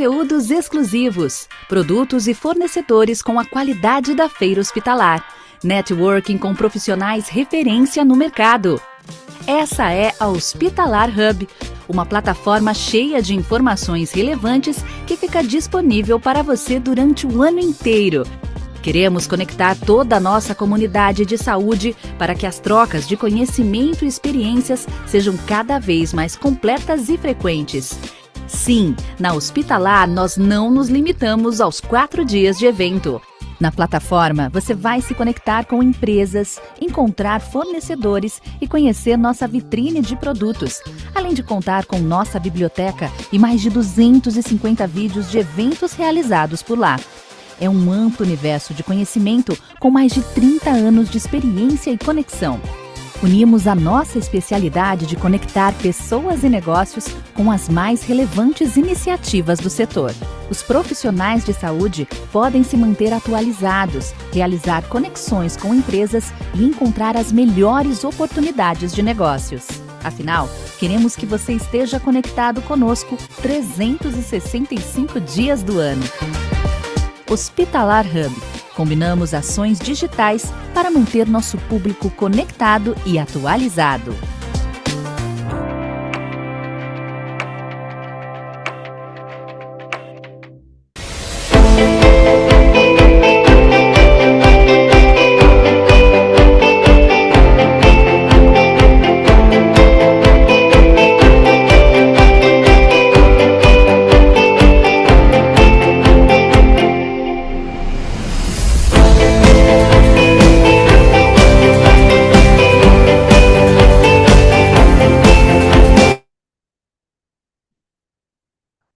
conteúdos exclusivos, produtos e fornecedores com a qualidade da Feira Hospitalar, networking com profissionais referência no mercado. Essa é a Hospitalar Hub, uma plataforma cheia de informações relevantes que fica disponível para você durante o ano inteiro. Queremos conectar toda a nossa comunidade de saúde para que as trocas de conhecimento e experiências sejam cada vez mais completas e frequentes. Sim, na Hospitalar nós não nos limitamos aos 4 dias de evento. Na plataforma, você vai se conectar com empresas, encontrar fornecedores e conhecer nossa vitrine de produtos, além de contar com nossa biblioteca e mais de 250 vídeos de eventos realizados por lá. É um amplo universo de conhecimento com mais de 30 anos de experiência e conexão. Unimos a nossa especialidade de conectar pessoas e negócios com as mais relevantes iniciativas do setor. Os profissionais de saúde podem se manter atualizados, realizar conexões com empresas e encontrar as melhores oportunidades de negócios. Afinal, queremos que você esteja conectado conosco 365 dias do ano. Hospitalar Hub. Combinamos ações digitais para manter nosso público conectado e atualizado.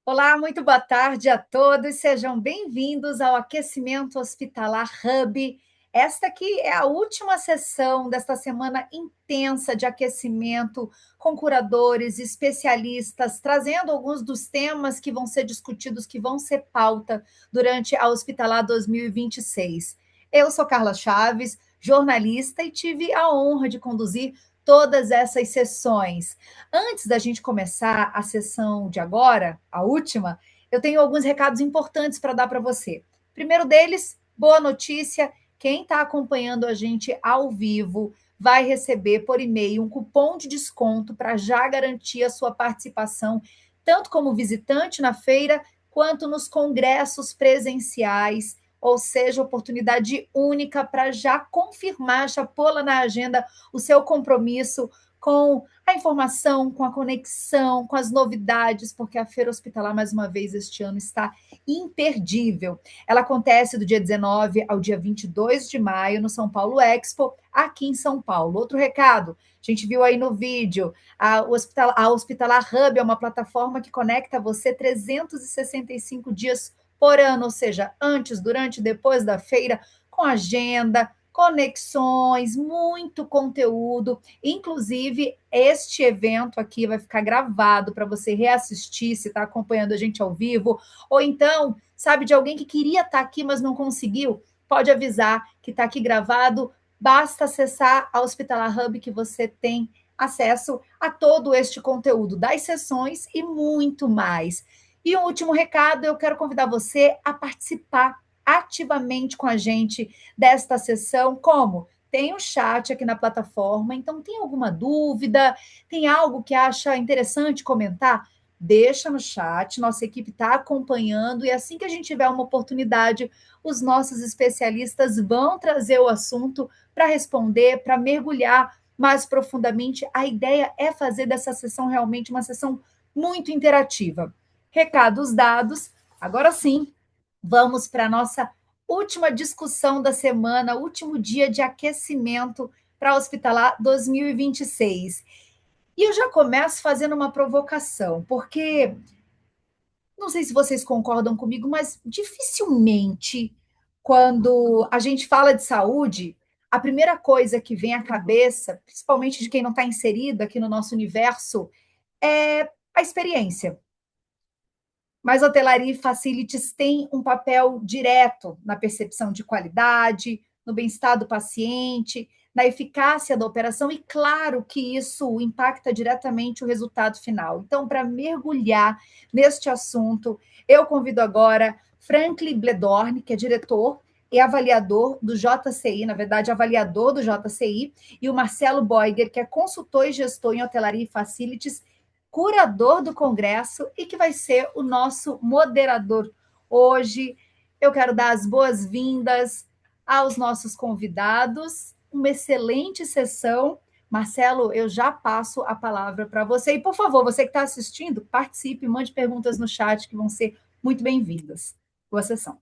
Olá, muito boa tarde a todos, sejam bem-vindos ao Aquecimento Hospitalar Hub. Esta aqui é a última sessão desta semana intensa de aquecimento com curadores, especialistas, trazendo alguns dos temas que vão ser discutidos, que vão ser pauta durante a Hospitalar 2026. Eu sou Carla Chaves, jornalista, e tive a honra de conduzir todas essas sessões. Antes da gente começar a sessão de agora, a última, eu tenho alguns recados importantes para dar para você. Primeiro deles, boa notícia: quem está acompanhando a gente ao vivo vai receber por e-mail um cupom de desconto para já garantir a sua participação, tanto como visitante na feira, quanto nos congressos presenciais, ou seja, oportunidade única para já confirmar, já pô-la na agenda o seu compromisso com a informação, com a conexão, com as novidades, porque a Feira Hospitalar, mais uma vez, este ano está imperdível. Ela acontece do dia 19 ao dia 22 de maio no São Paulo Expo, aqui em São Paulo. Outro recado, a gente viu aí no vídeo, a Hospitalar Hub é uma plataforma que conecta você 365 dias por ano, ou seja, antes, durante e depois da feira, com agenda, conexões, muito conteúdo. Inclusive, este evento aqui vai ficar gravado para você reassistir, se está acompanhando a gente ao vivo, ou então, sabe, de alguém que queria estar aqui, mas não conseguiu, pode avisar que está aqui gravado, basta acessar a Hospitalar Hub que você tem acesso a todo este conteúdo das sessões e muito mais. E um último recado, eu quero convidar você a participar ativamente com a gente desta sessão. Como? Tem um chat aqui na plataforma, então tem alguma dúvida, tem algo que acha interessante comentar? Deixa no chat, nossa equipe está acompanhando, e assim que a gente tiver uma oportunidade, os nossos especialistas vão trazer o assunto para responder, para mergulhar mais profundamente. A ideia é fazer dessa sessão realmente uma sessão muito interativa. Recados dados, agora sim, vamos para a nossa última discussão da semana, último dia de aquecimento para a Hospitalar 2026. E eu já começo fazendo uma provocação, porque não sei se vocês concordam comigo, mas dificilmente, quando a gente fala de saúde, a primeira coisa que vem à cabeça, principalmente de quem não está inserido aqui no nosso universo, é a experiência. Mas hotelaria e facilities têm um papel direto na percepção de qualidade, no bem-estar do paciente, na eficácia da operação, e claro que isso impacta diretamente o resultado final. Então, para mergulhar neste assunto, eu convido agora Franklin Bledorn, que é diretor e avaliador do JCI, na verdade, avaliador do JCI, e o Marcelo Boiger, que é consultor e gestor em hotelaria e facilities, curador do congresso e que vai ser o nosso moderador hoje. Eu quero dar as boas-vindas aos nossos convidados. Uma excelente sessão. Marcelo, eu já passo a palavra para você. E, por favor, você que está assistindo, participe, mande perguntas no chat que vão ser muito bem-vindas. Boa sessão.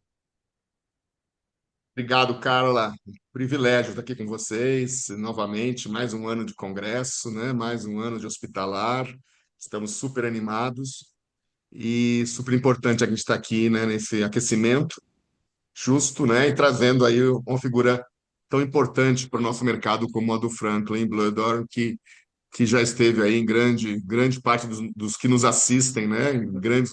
Obrigado, Carla. Privilégio estar aqui com vocês novamente, mais um ano de congresso, né? Mais um ano de hospitalar. Estamos super animados e super importante a gente estar aqui, né, nesse aquecimento justo, né? E trazendo aí uma figura tão importante para o nosso mercado como a do Franklin Bledorn, que já esteve aí em grande parte dos que nos assistem, né? Em grandes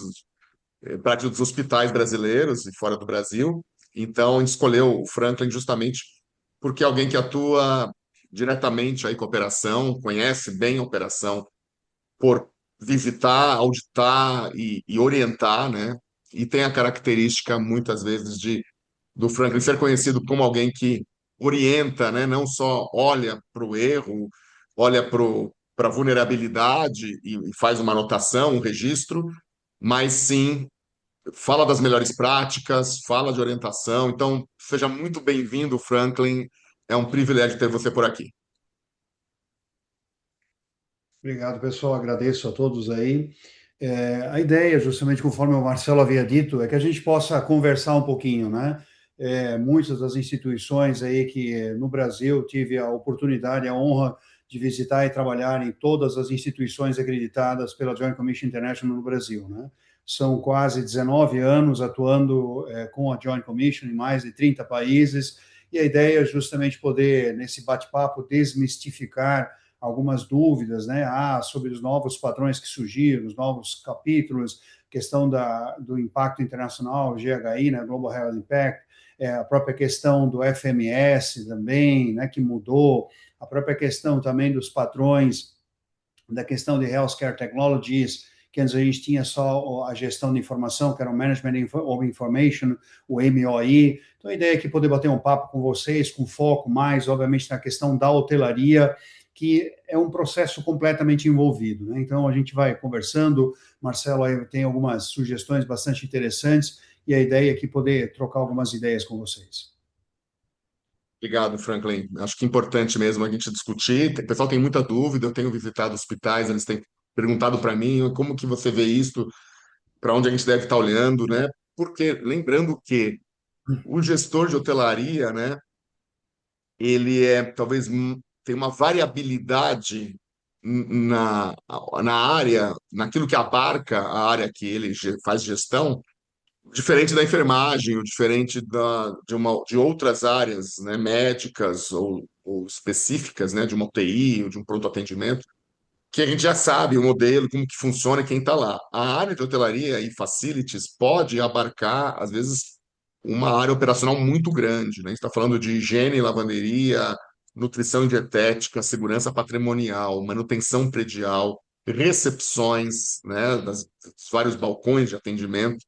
parte dos hospitais brasileiros e fora do Brasil. Então, a gente escolheu o Franklin justamente porque é alguém que atua diretamente aí com a operação, conhece bem a operação, por visitar, auditar e orientar, né? E tem a característica, muitas vezes, do Franklin ser conhecido como alguém que orienta, né? Não só olha para o erro, olha para a vulnerabilidade e faz uma anotação, um registro, mas sim fala das melhores práticas, fala de orientação. Então, seja muito bem-vindo, Franklin. É um privilégio ter você por aqui. Obrigado, pessoal. Agradeço a todos aí. A ideia, justamente conforme o Marcelo havia dito, é que a gente possa conversar um pouquinho, né? Muitas das instituições aí que no Brasil tive a oportunidade, a honra de visitar e trabalhar em todas as instituições acreditadas pela Joint Commission International no Brasil, né? São quase 19 anos atuando com a Joint Commission em mais de 30 países, e a ideia é justamente poder, nesse bate-papo, desmistificar algumas dúvidas, né, sobre os novos padrões que surgiram, os novos capítulos, questão do impacto internacional, GHI, né, Global Health Impact, a própria questão do FMS também, né, que mudou, a própria questão também dos padrões da questão de Healthcare Technologies, que antes a gente tinha só a gestão de informação, que era o Management of Information, o MOI. Então, a ideia é que poder bater um papo com vocês, com foco mais, obviamente, na questão da hotelaria, que é um processo completamente envolvido, né? Então, a gente vai conversando, Marcelo aí tem algumas sugestões bastante interessantes, e a ideia é aqui poder trocar algumas ideias com vocês. Obrigado, Franklin. Acho que é importante mesmo a gente discutir. O pessoal tem muita dúvida, eu tenho visitado hospitais, eles têm perguntado para mim como que você vê isto, para onde a gente deve estar olhando, né? Porque, lembrando que o gestor de hotelaria, né, ele talvez tem uma variabilidade na, na área, naquilo que abarca a área que ele faz gestão, diferente da enfermagem, ou diferente de outras áreas, né, médicas ou específicas, né, de uma UTI ou de um pronto atendimento, que a gente já sabe o modelo, como que funciona e quem está lá. A área de hotelaria e facilities pode abarcar, às vezes, uma área operacional muito grande, né? A gente está falando de higiene e lavanderia, nutrição e dietética, segurança patrimonial, manutenção predial, recepções, né, dos vários balcões de atendimento,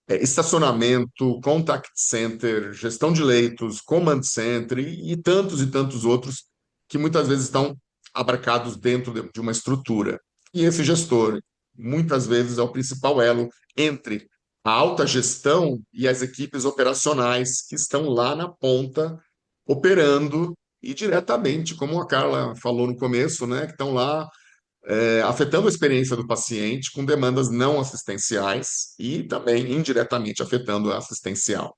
estacionamento, contact center, gestão de leitos, command center e tantos outros que muitas vezes estão abarcados dentro de uma estrutura. E esse gestor, muitas vezes, é o principal elo entre a alta gestão e as equipes operacionais que estão lá na ponta operando e diretamente, como a Carla falou no começo, né, que estão lá afetando a experiência do paciente com demandas não assistenciais e também indiretamente afetando a assistencial.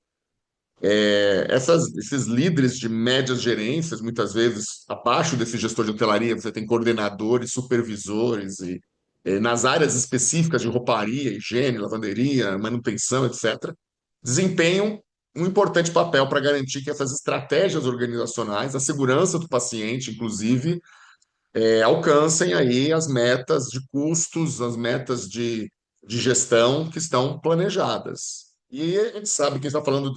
Esses líderes de médias gerências, muitas vezes, abaixo desse gestor de hotelaria, você tem coordenadores, supervisores, e nas áreas específicas de rouparia, higiene, lavanderia, manutenção, etc., desempenham um importante papel para garantir que essas estratégias organizacionais, a segurança do paciente, inclusive, alcancem aí as metas de custos, as metas de gestão que estão planejadas. E a gente sabe que está falando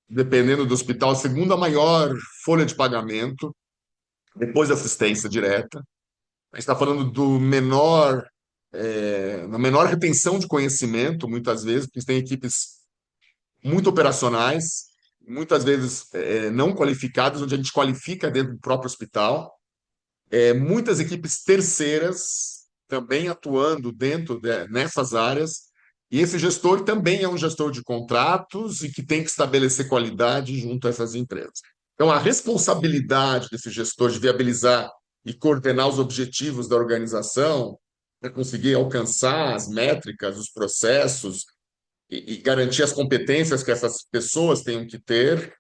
dependendo do hospital, a segunda maior folha de pagamento, depois da assistência direta. A gente está falando do menor, na menor retenção de conhecimento, muitas vezes, porque tem equipes muito operacionais, muitas vezes não qualificadas, onde a gente qualifica dentro do próprio hospital. Muitas equipes terceiras também atuando nessas áreas. E esse gestor também é um gestor de contratos e que tem que estabelecer qualidade junto a essas empresas. Então, a responsabilidade desse gestor de viabilizar e coordenar os objetivos da organização para conseguir alcançar as métricas, os processos e garantir as competências que essas pessoas tenham que ter,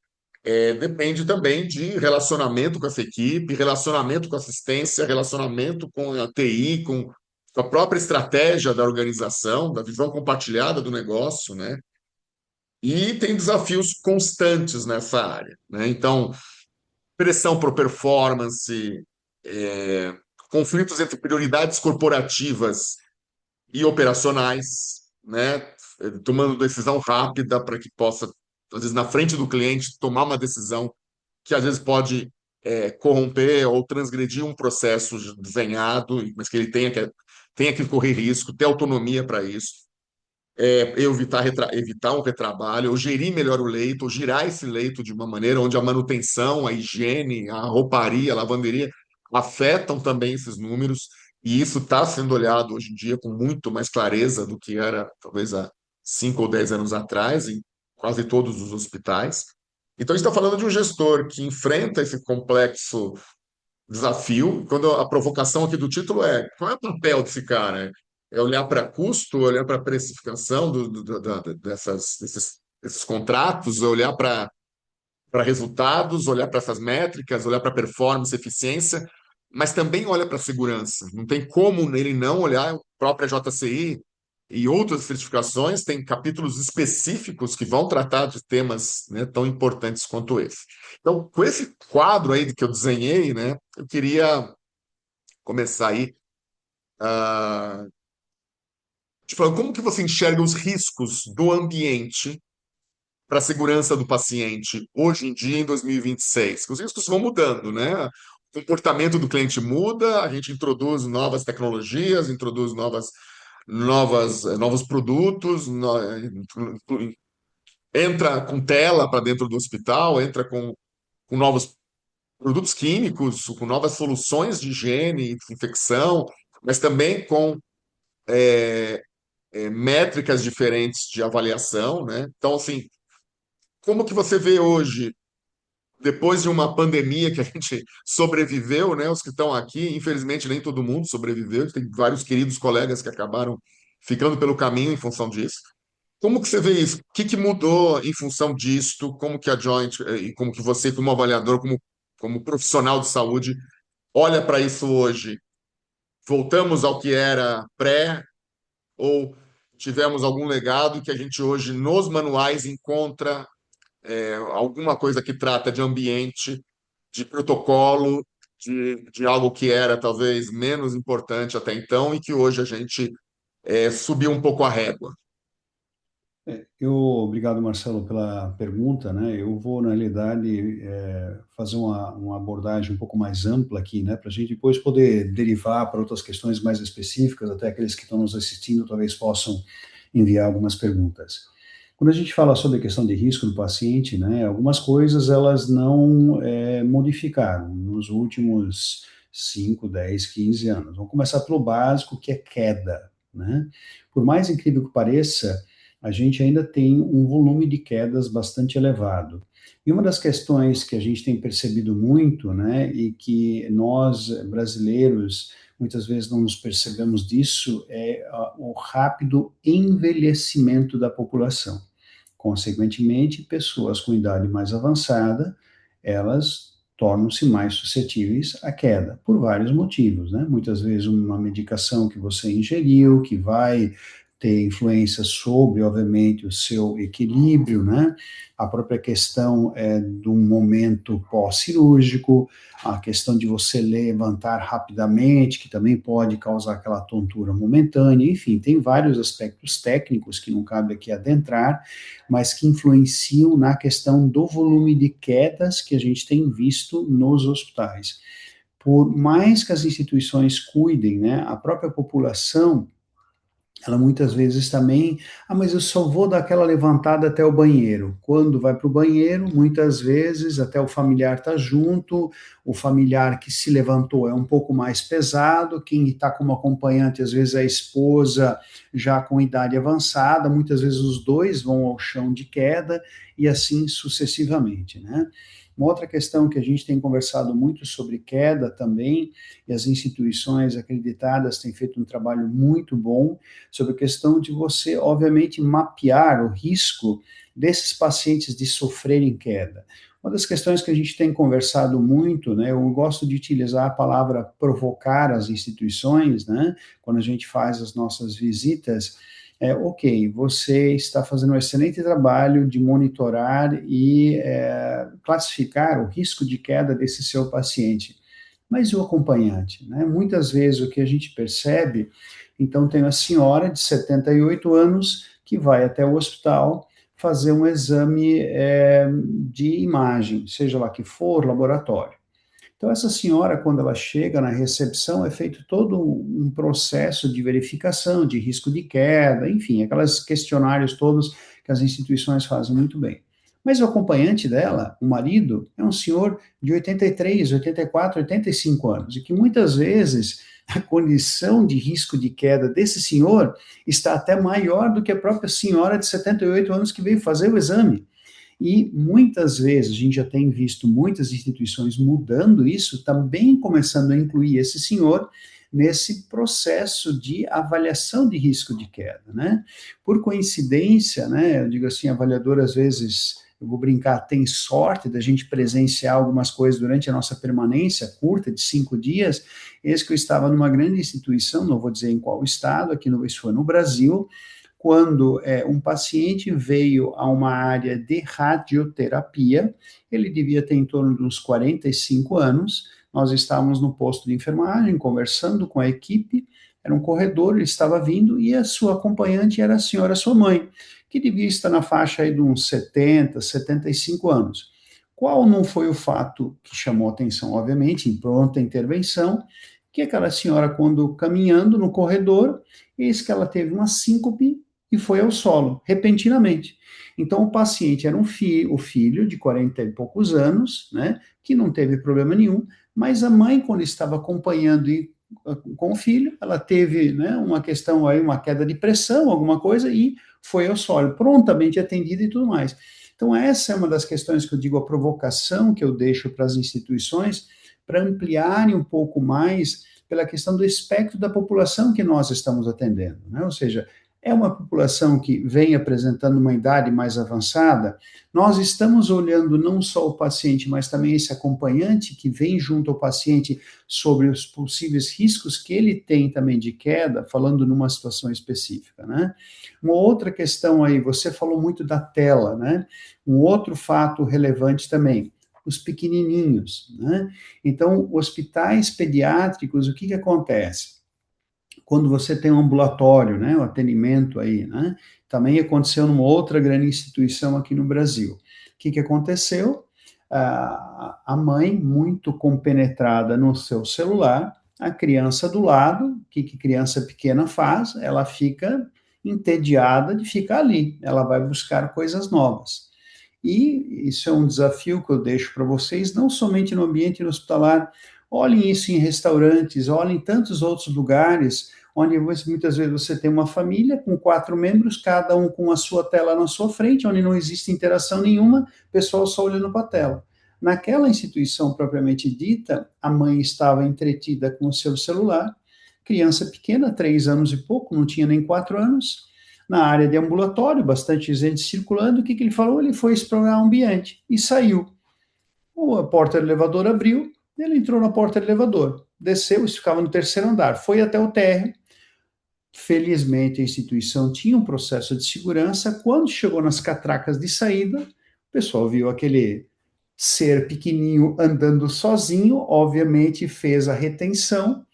depende também de relacionamento com essa equipe, relacionamento com a assistência, relacionamento com a TI, com a própria estratégia da organização, da visão compartilhada do negócio, né? E tem desafios constantes nessa área, né? Então, pressão por performance, é, conflitos entre prioridades corporativas e operacionais, né? Tomando decisão rápida para que possa, às vezes, na frente do cliente, tomar uma decisão que às vezes pode corromper ou transgredir um processo desenhado, mas que ele tenha que correr risco, ter autonomia para isso, evitar um retrabalho, ou gerir melhor o leito, ou girar esse leito de uma maneira onde a manutenção, a higiene, a rouparia, a lavanderia afetam também esses números, e isso está sendo olhado hoje em dia com muito mais clareza do que era talvez há 5 ou 10 anos atrás, em quase todos os hospitais. Então, a gente está falando de um gestor que enfrenta esse complexo desafio. Quando a provocação aqui do título qual é o papel desse cara? É olhar para custo, olhar para a precificação desses contratos, olhar para resultados, olhar para essas métricas, olhar para performance, eficiência, mas também olha para a segurança. Não tem como ele não olhar. A própria JCI e outras certificações têm capítulos específicos que vão tratar de temas, né, tão importantes quanto esse. Então, com esse quadro aí que eu desenhei, né, eu queria começar aí te falando como que você enxerga os riscos do ambiente para a segurança do paciente hoje em dia, em 2026. Os riscos vão mudando, né? O comportamento do cliente muda, a gente introduz novas tecnologias, introduz novos produtos, entra com tela para dentro do hospital, entra com novos produtos químicos, com novas soluções de higiene e desinfecção, mas também com métricas diferentes de avaliação, né? Então, assim, como que você vê hoje, depois de uma pandemia que a gente sobreviveu, né? Os que estão aqui, infelizmente nem todo mundo sobreviveu, tem vários queridos colegas que acabaram ficando pelo caminho em função disso. Como que você vê isso? O que que mudou em função disto? Como que a Joint, e como que você, como avaliador, como profissional de saúde, olha para isso hoje? Voltamos ao que era pré ou tivemos algum legado que a gente hoje nos manuais encontra alguma coisa que trata de ambiente, de protocolo, de algo que era talvez menos importante até então e que hoje a gente subiu um pouco a régua? Obrigado, Marcelo, pela pergunta, né? Eu vou, na realidade, fazer uma abordagem um pouco mais ampla aqui, né? Para a gente depois poder derivar para outras questões mais específicas, até aqueles que estão nos assistindo talvez possam enviar algumas perguntas. Quando a gente fala sobre a questão de risco do paciente, né? Algumas coisas elas não modificaram nos últimos 5, 10, 15 anos. Vamos começar pelo básico, que é queda, né? Por mais incrível que pareça, a gente ainda tem um volume de quedas bastante elevado. E uma das questões que a gente tem percebido muito, né, e que nós brasileiros muitas vezes não nos percebemos disso, é o rápido envelhecimento da população. Consequentemente, pessoas com idade mais avançada, elas tornam-se mais suscetíveis à queda, por vários motivos, né? Muitas vezes uma medicação que você ingeriu, que vai ter influência sobre, obviamente, o seu equilíbrio, né? A própria questão do momento pós-cirúrgico, a questão de você levantar rapidamente, que também pode causar aquela tontura momentânea, enfim, tem vários aspectos técnicos que não cabe aqui adentrar, mas que influenciam na questão do volume de quedas que a gente tem visto nos hospitais. Por mais que as instituições cuidem, né, a própria população, ela muitas vezes também, mas eu só vou dar aquela levantada até o banheiro. Quando vai para o banheiro, muitas vezes até o familiar está junto, o familiar que se levantou é um pouco mais pesado, quem está como acompanhante, às vezes a esposa já com idade avançada, muitas vezes os dois vão ao chão de queda e assim sucessivamente, né? Uma outra questão que a gente tem conversado muito sobre queda também, e as instituições acreditadas têm feito um trabalho muito bom, sobre a questão de você, obviamente, mapear o risco desses pacientes de sofrerem queda. Uma das questões que a gente tem conversado muito, né, eu gosto de utilizar a palavra provocar as instituições, né, quando a gente faz as nossas visitas, ok, você está fazendo um excelente trabalho de monitorar e classificar o risco de queda desse seu paciente, mas o acompanhante, né? Muitas vezes o que a gente percebe, então tem a senhora de 78 anos que vai até o hospital fazer um exame de imagem, seja lá que for, laboratório. Então, essa senhora, quando ela chega na recepção, é feito todo um processo de verificação de risco de queda, enfim, aqueles questionários todos que as instituições fazem muito bem. Mas o acompanhante dela, o marido, é um senhor de 83, 84, 85 anos, e que muitas vezes a condição de risco de queda desse senhor está até maior do que a própria senhora de 78 anos que veio fazer o exame. E muitas vezes a gente já tem visto muitas instituições mudando isso, também começando a incluir esse senhor nesse processo de avaliação de risco de queda, né? Por coincidência, né, eu digo assim, avaliador às vezes, eu vou brincar, tem sorte da gente presenciar algumas coisas durante a nossa permanência curta de 5 dias, esse que eu estava numa grande instituição, não vou dizer em qual estado, isso foi no Brasil, quando um paciente veio a uma área de radioterapia, ele devia ter em torno de uns 45 anos, nós estávamos no posto de enfermagem, conversando com a equipe, era um corredor, ele estava vindo, e a sua acompanhante era a senhora, sua mãe, que devia estar na faixa aí de uns 70, 75 anos. Qual não foi o fato que chamou atenção? Obviamente, em pronta intervenção, que aquela senhora, quando caminhando no corredor, eis que ela teve uma síncope e foi ao solo, repentinamente. Então, o paciente era o filho de 40 e poucos anos, né, que não teve problema nenhum, mas a mãe, quando estava acompanhando com o filho, ela teve, né, uma questão aí, uma queda de pressão, alguma coisa, e foi ao solo, prontamente atendida e tudo mais. Então, essa é uma das questões que eu digo, a provocação que eu deixo para as instituições, para ampliarem um pouco mais pela questão do espectro da população que nós estamos atendendo, né? Ou seja, é uma população que vem apresentando uma idade mais avançada, nós estamos olhando não só o paciente, mas também esse acompanhante que vem junto ao paciente sobre os possíveis riscos que ele tem também de queda, falando numa situação específica, né? Uma outra questão aí, você falou muito da tela, né? Um outro fato relevante também, os pequenininhos, né? Então, hospitais pediátricos, o que acontece? Quando você tem um ambulatório, né, o atendimento aí, né, também aconteceu numa outra grande instituição aqui no Brasil. O que aconteceu? A mãe, muito compenetrada no seu celular, a criança do lado, o que criança pequena faz? Ela fica entediada de ficar ali, ela vai buscar coisas novas. E isso é um desafio que eu deixo para vocês, não somente no ambiente hospitalar, olhem isso em restaurantes, olhem em tantos outros lugares, onde muitas vezes você tem uma família com 4 membros, cada um com a sua tela na sua frente, onde não existe interação nenhuma, o pessoal só olhando para a tela. Naquela instituição propriamente dita, a mãe estava entretida com o seu celular, criança pequena, 3 anos e pouco, não tinha nem 4 anos, na área de ambulatório, bastante gente circulando, o que ele falou? Ele foi explorar o ambiente e saiu. A porta do elevador abriu, ele entrou na porta do elevador, desceu, isso ficava no 3º andar, foi até o térreo, Felizmente, a instituição tinha um processo de segurança. Quando chegou nas catracas de saída, o pessoal viu aquele ser pequenininho andando sozinho, obviamente fez a retenção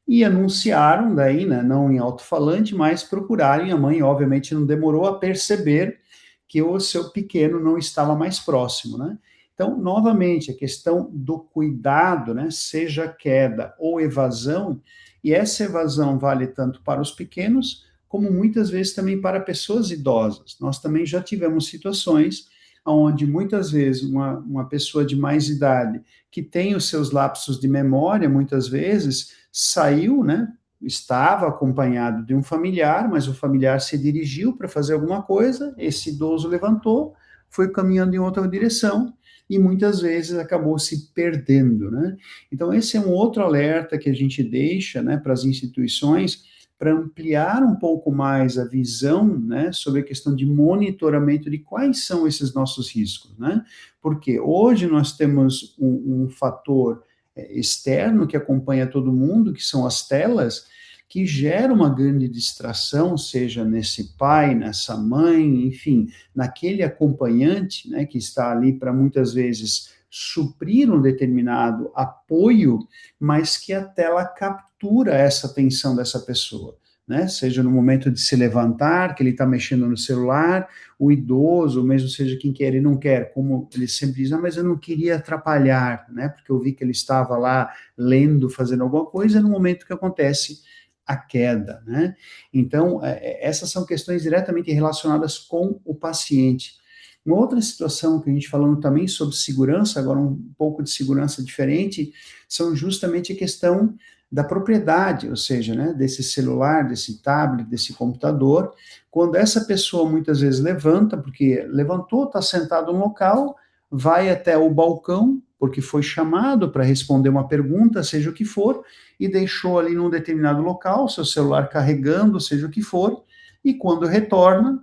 e anunciaram daí, né, não em alto-falante, mas procuraram, e a mãe obviamente não demorou a perceber que o seu pequeno não estava mais próximo, né? Então, novamente, a questão do cuidado, né, seja queda ou evasão, e essa evasão vale tanto para os pequenos, como muitas vezes também para pessoas idosas. Nós também já tivemos situações onde muitas vezes uma pessoa de mais idade, que tem os seus lapsos de memória, muitas vezes, saiu, né, estava acompanhado de um familiar, mas o familiar se dirigiu para fazer alguma coisa, esse idoso levantou, foi caminhando em outra direção, e muitas vezes acabou se perdendo, né? Então, esse é um outro alerta que a gente deixa, né, para as instituições, para ampliar um pouco mais a visão, né, sobre a questão de monitoramento de quais são esses nossos riscos, né? Porque hoje nós temos um fator externo que acompanha todo mundo, que são as telas, que gera uma grande distração, seja nesse pai, nessa mãe, enfim, naquele acompanhante, né, que está ali para muitas vezes suprir um determinado apoio, mas que a tela captura essa atenção dessa pessoa, né? Seja no momento de se levantar, que ele está mexendo no celular, o idoso, mesmo seja quem quer e não quer, como ele sempre diz, mas eu não queria atrapalhar, né? Porque eu vi que ele estava lá lendo, fazendo alguma coisa, no momento que acontece a queda, né? Então, essas são questões diretamente relacionadas com o paciente. Uma outra situação que a gente falando também sobre segurança, agora um pouco de segurança diferente, são justamente a questão da propriedade, ou seja, né, desse celular, desse tablet, desse computador, quando essa pessoa muitas vezes levanta, porque levantou, está sentado no local, vai até o balcão, porque foi chamado para responder uma pergunta, seja o que for, e deixou ali num determinado local, seu celular carregando, seja o que for, e quando retorna,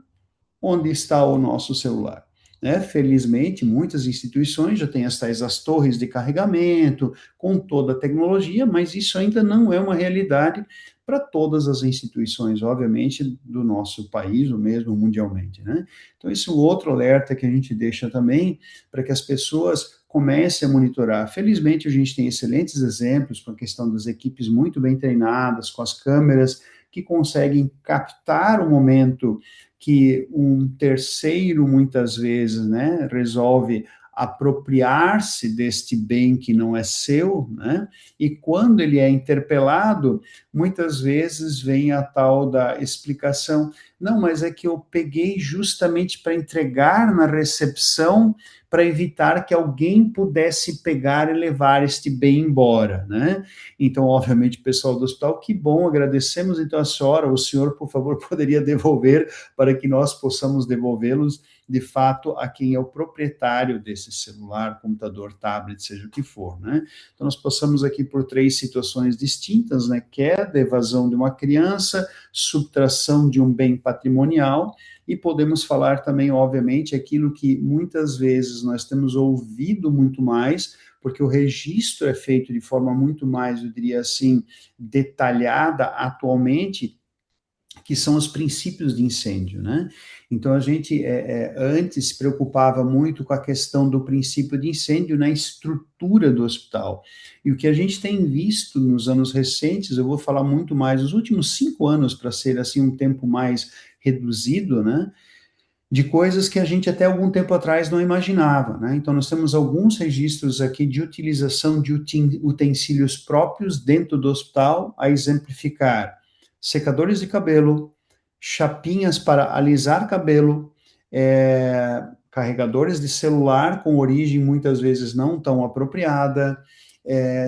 onde está o nosso celular? Né? Felizmente, muitas instituições já têm as torres de carregamento, com toda a tecnologia, mas isso ainda não é uma realidade para todas as instituições, obviamente, do nosso país, ou mesmo mundialmente, né? Então, esse é um outro alerta que a gente deixa também, para que as pessoas comecem a monitorar. Felizmente, a gente tem excelentes exemplos com a questão das equipes muito bem treinadas, com as câmeras, que conseguem captar o momento que um terceiro, muitas vezes, né, resolve apropriar-se deste bem que não é seu, né, e quando ele é interpelado, muitas vezes vem a tal da explicação, não, mas é que eu peguei justamente para entregar na recepção, para evitar que alguém pudesse pegar e levar este bem embora, né? Então, obviamente, pessoal do hospital, que bom, agradecemos então a senhora, o senhor, por favor, poderia devolver para que nós possamos devolvê-los, de fato, a quem é o proprietário desse celular, computador, tablet, seja o que for, né? Então, nós passamos aqui por 3 situações distintas, né? Queda, evasão de uma criança, subtração de um bem patrimonial, e podemos falar também, obviamente, aquilo que muitas vezes nós temos ouvido muito mais, porque o registro é feito de forma muito mais, eu diria assim, detalhada atualmente, que são os princípios de incêndio, né? Então, a gente antes se preocupava muito com a questão do princípio de incêndio na estrutura do hospital. E o que a gente tem visto nos anos recentes, eu vou falar muito mais, nos últimos 5 anos, para ser assim um tempo mais reduzido, né? De coisas que a gente até algum tempo atrás não imaginava, né? Então, nós temos alguns registros aqui de utilização de utensílios próprios dentro do hospital, a exemplificar secadores de cabelo, chapinhas para alisar cabelo, carregadores de celular com origem muitas vezes não tão apropriada,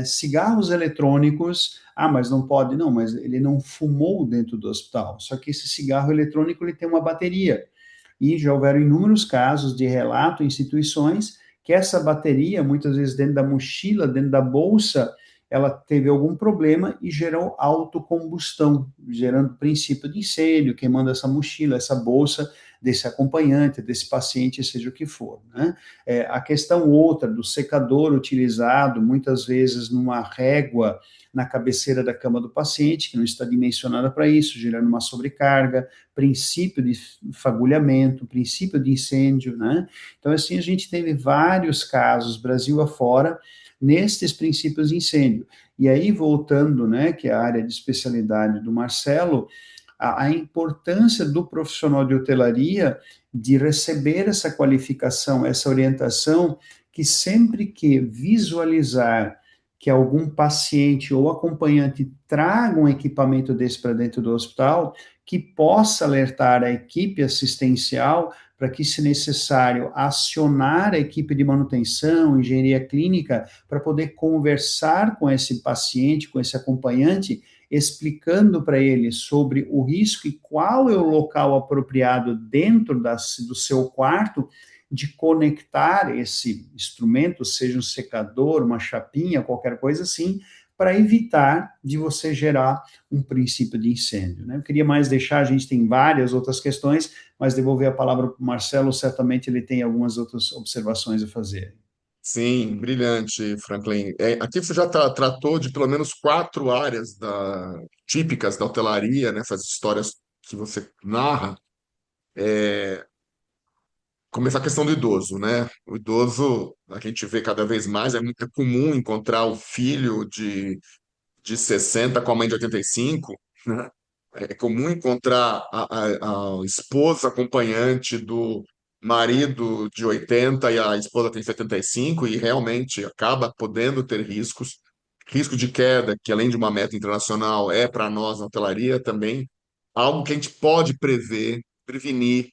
cigarros eletrônicos, mas não pode, não, mas ele não fumou dentro do hospital, só que esse cigarro eletrônico ele tem uma bateria, e já houveram inúmeros casos de relato em instituições que essa bateria, muitas vezes dentro da mochila, dentro da bolsa, ela teve algum problema e gerou autocombustão, gerando princípio de incêndio, queimando essa mochila, essa bolsa, desse acompanhante, desse paciente, seja o que for, né? A questão outra do secador utilizado, muitas vezes numa régua na cabeceira da cama do paciente, que não está dimensionada para isso, gerando uma sobrecarga, princípio de fagulhamento, princípio de incêndio, né? Então, assim, a gente teve vários casos, Brasil afora, nestes princípios de incêndio. E aí, voltando, né, que é a área de especialidade do Marcelo, a importância do profissional de hotelaria de receber essa qualificação, essa orientação, que sempre que visualizar que algum paciente ou acompanhante traga um equipamento desse para dentro do hospital, que possa alertar a equipe assistencial para que, se necessário, acionar a equipe de manutenção, engenharia clínica, para poder conversar com esse paciente, com esse acompanhante, explicando para ele sobre o risco e qual é o local apropriado dentro do seu quarto de conectar esse instrumento, seja um secador, uma chapinha, qualquer coisa assim, para evitar de você gerar um princípio de incêndio, né? Eu queria mais deixar, a gente tem várias outras questões, mas devolver a palavra para o Marcelo, certamente ele tem algumas outras observações a fazer. Sim, brilhante, Franklin. Aqui você já tratou de pelo menos quatro áreas típicas da hotelaria, nessas histórias que você narra. Começar a questão do idoso, né? O idoso, a gente vê cada vez mais, é muito comum encontrar o filho de 60 com a mãe de 85, né? É comum encontrar a esposa acompanhante do marido de 80 e a esposa tem 75 e realmente acaba podendo ter riscos. Risco de queda, que além de uma meta internacional, é para nós na hotelaria também algo que a gente pode prevenir.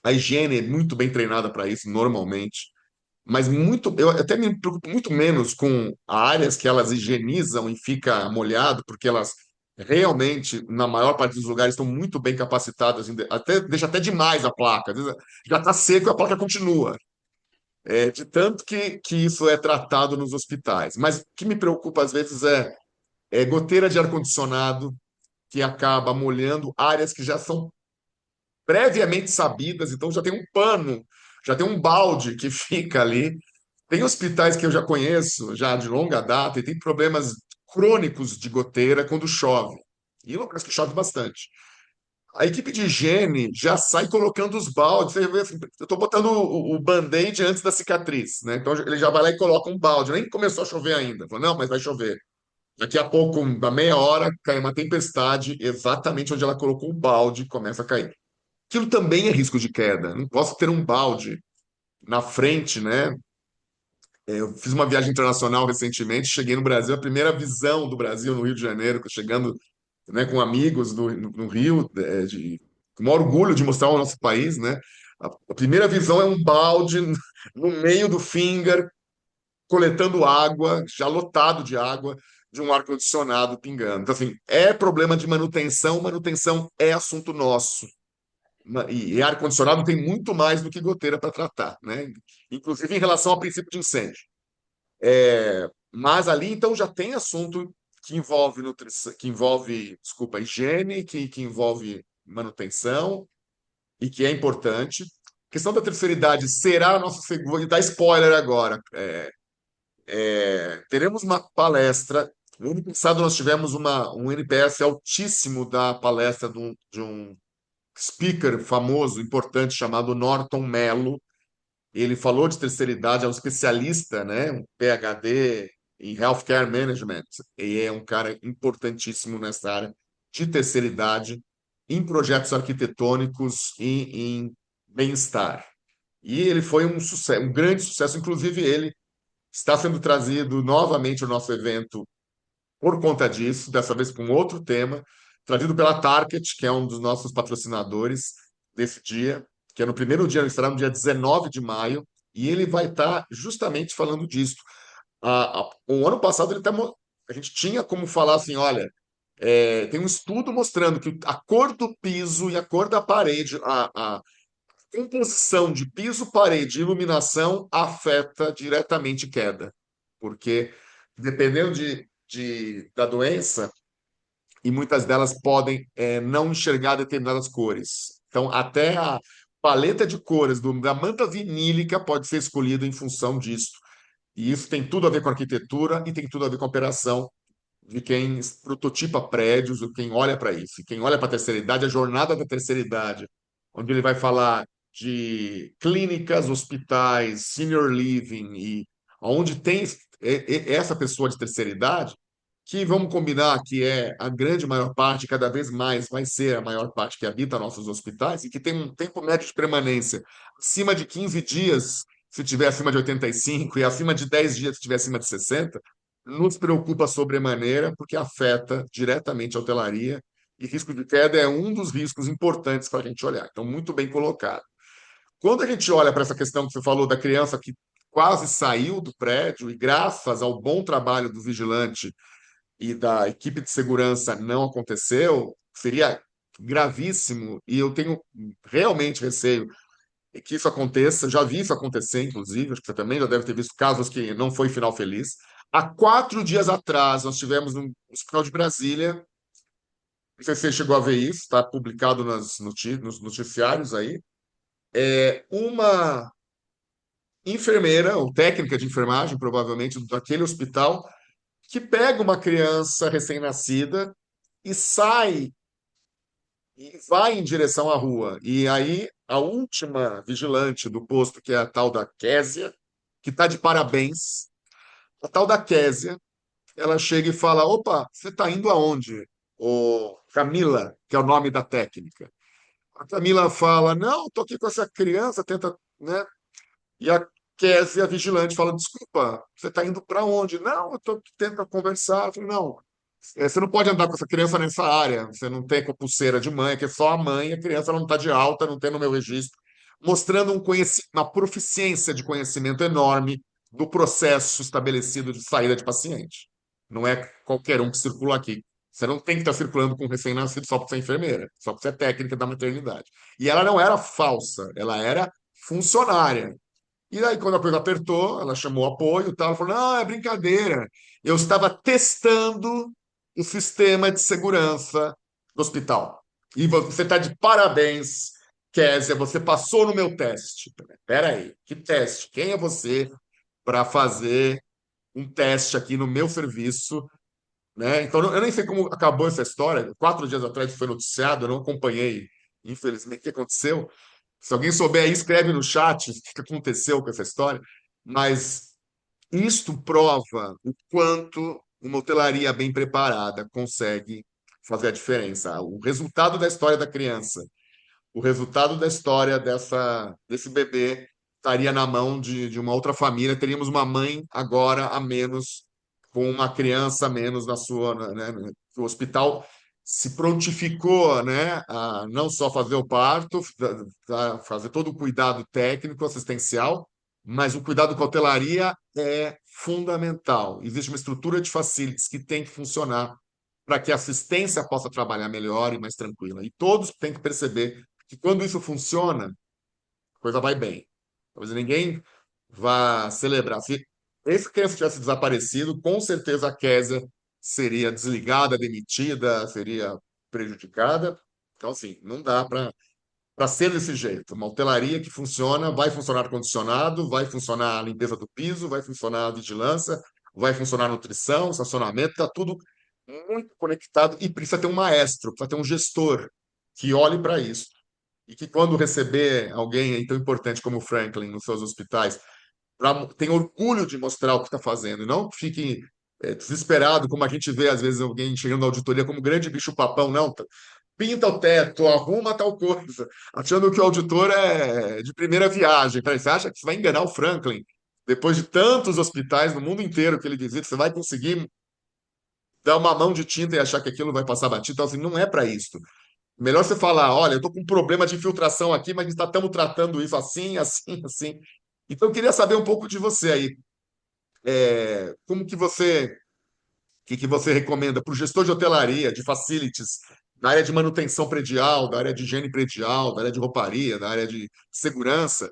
A higiene é muito bem treinada para isso, normalmente. Mas eu até me preocupo muito menos com áreas que elas higienizam e fica molhado, porque elas realmente, na maior parte dos lugares, estão muito bem capacitadas, até deixa até demais a placa. Às vezes já está seco e a placa continua. De tanto que isso é tratado nos hospitais. Mas o que me preocupa às vezes é goteira de ar-condicionado que acaba molhando áreas que já são previamente sabidas, então já tem um pano, já tem um balde que fica ali. Tem hospitais que eu já conheço, já de longa data, e tem problemas crônicos de goteira quando chove. E locais que chove bastante. A equipe de higiene já sai colocando os baldes. Você vê assim, eu estou botando o band-aid antes da cicatriz, né? Então ele já vai lá e coloca um balde. Nem começou a chover ainda. Falou, não, mas vai chover. Daqui a pouco, da meia hora, cai uma tempestade, exatamente onde ela colocou o balde, começa a cair. Aquilo também é risco de queda. Não posso ter um balde na frente, né? Eu fiz uma viagem internacional recentemente, cheguei no Brasil, a primeira visão do Brasil no Rio de Janeiro, chegando, né, com amigos no Rio, com maior orgulho de mostrar o nosso país, né? A primeira visão é um balde no meio do finger, coletando água, já lotado de água, de um ar-condicionado pingando. Então, assim, é problema de manutenção, manutenção é assunto nosso. E ar-condicionado tem muito mais do que goteira para tratar, né? Inclusive em relação ao princípio de incêndio. Mas ali, então, já tem assunto que envolve nutrição, que envolve, desculpa, higiene, que envolve manutenção e que é importante. A questão da terceira idade será a nossa segunda. Vou dar spoiler agora. Teremos uma palestra. No ano passado, nós tivemos um NPS altíssimo da palestra de um speaker famoso, importante, chamado Norton Mello. Ele falou de terceira idade, é um especialista, né? Um PhD em Healthcare Management, e é um cara importantíssimo nessa área de terceira idade, em projetos arquitetônicos e em bem-estar. E ele foi um sucesso, um grande sucesso. Inclusive, ele está sendo trazido novamente ao nosso evento por conta disso, dessa vez com outro tema, trazido pela Target, que é um dos nossos patrocinadores desse dia, que é no primeiro dia, ele estará no dia 19 de maio, e ele vai estar justamente falando disso. O ano passado a gente tinha como falar assim, olha, tem um estudo mostrando que a cor do piso e a cor da parede, a composição de piso, parede e iluminação afeta diretamente queda, porque dependendo da doença, e muitas delas podem não enxergar determinadas cores. Então, até a paleta de cores da manta vinílica pode ser escolhida em função disso. E isso tem tudo a ver com arquitetura e tem tudo a ver com operação de quem prototipa prédios, ou quem olha para isso. E quem olha para a terceira idade, a jornada da terceira idade, onde ele vai falar de clínicas, hospitais, senior living, e onde tem essa pessoa de terceira idade, que vamos combinar que é a grande maior parte, cada vez mais vai ser a maior parte que habita nossos hospitais, e que tem um tempo médio de permanência acima de 15 dias, se tiver acima de 85, e acima de 10 dias, se tiver acima de 60, nos preocupa sobremaneira, porque afeta diretamente a hotelaria, e risco de queda é um dos riscos importantes para a gente olhar. Então, muito bem colocado. Quando a gente olha para essa questão que você falou da criança que quase saiu do prédio, e graças ao bom trabalho do vigilante e da equipe de segurança não aconteceu, seria gravíssimo, e eu tenho realmente receio que isso aconteça. Já vi isso acontecer, inclusive, acho que você também já deve ter visto casos que não foi final feliz. Há 4 dias atrás, nós tivemos no Hospital de Brasília, não sei se você chegou a ver isso, está publicado nos noticiários aí, uma enfermeira, ou técnica de enfermagem, provavelmente, daquele hospital, que pega uma criança recém-nascida e sai e vai em direção à rua. E aí, a última vigilante do posto, que é a tal da Késia, que está de parabéns, a tal da Késia, ela chega e fala: Opa, você está indo aonde? O Camila, que é o nome da técnica. A Camila fala: Não, estou aqui com essa criança, tenta, né? E a Késia, a vigilante, fala: Desculpa, você está indo para onde? Não, eu estou tentando conversar. Eu falei: Não, você não pode andar com essa criança nessa área. Você não tem com pulseira de mãe, que é só a mãe, a criança não está de alta, não tem no meu registro. Mostrando uma proficiência de conhecimento enorme do processo estabelecido de saída de paciente. Não é qualquer um que circula aqui. Você não tem que estar circulando com um recém-nascido só porque você é enfermeira, só porque você é técnica da maternidade. E ela não era falsa, ela era funcionária. E aí, quando a coisa apertou, ela chamou apoio e tal, ela falou: Não, é brincadeira. Eu estava testando o sistema de segurança do hospital. E você está de parabéns, Késia, você passou no meu teste. Espera aí, que teste? Quem é você para fazer um teste aqui no meu serviço? Né? Então, eu nem sei como acabou essa história. 4 dias atrás foi noticiado, eu não acompanhei, infelizmente, o que aconteceu. Se alguém souber aí, escreve no chat o que aconteceu com essa história. Mas isto prova o quanto uma hotelaria bem preparada consegue fazer a diferença. O resultado da história da criança, o resultado da história desse bebê estaria na mão de uma outra família. Teríamos uma mãe agora a menos, com uma criança a menos na sua, né? O hospital se prontificou, né, a não só fazer o parto, fazer todo o cuidado técnico, assistencial, mas o cuidado com a hotelaria é fundamental. Existe uma estrutura de facilities que tem que funcionar para que a assistência possa trabalhar melhor e mais tranquila. E todos têm que perceber que quando isso funciona, a coisa vai bem. Talvez ninguém vá celebrar. Se essa criança tivesse desaparecido, com certeza a Késia seria desligada, demitida, seria prejudicada. Então, assim, não dá para ser desse jeito. Uma hotelaria que funciona, vai funcionar ar-condicionado, vai funcionar a limpeza do piso, vai funcionar a vigilância, vai funcionar a nutrição, estacionamento, está tudo muito conectado e precisa ter um maestro, precisa ter um gestor que olhe para isso. E que quando receber alguém aí tão importante como o Franklin nos seus hospitais, tenha orgulho de mostrar o que está fazendo, e não fique desesperado, como a gente vê às vezes alguém chegando na auditoria como grande bicho-papão, não, pinta o teto, arruma tal coisa, achando que o auditor é de primeira viagem. Peraí, você acha que você vai enganar o Franklin? Depois de tantos hospitais no mundo inteiro que ele visita, você vai conseguir dar uma mão de tinta e achar que aquilo vai passar batido? Então, assim, não é para isso. Melhor você falar: Olha, eu estou com um problema de infiltração aqui, mas estamos tratando isso assim, assim, assim. Então, eu queria saber um pouco de você aí. Como que você recomenda para o gestor de hotelaria, de facilities, da área de manutenção predial, da área de higiene predial, da área de rouparia, da área de segurança,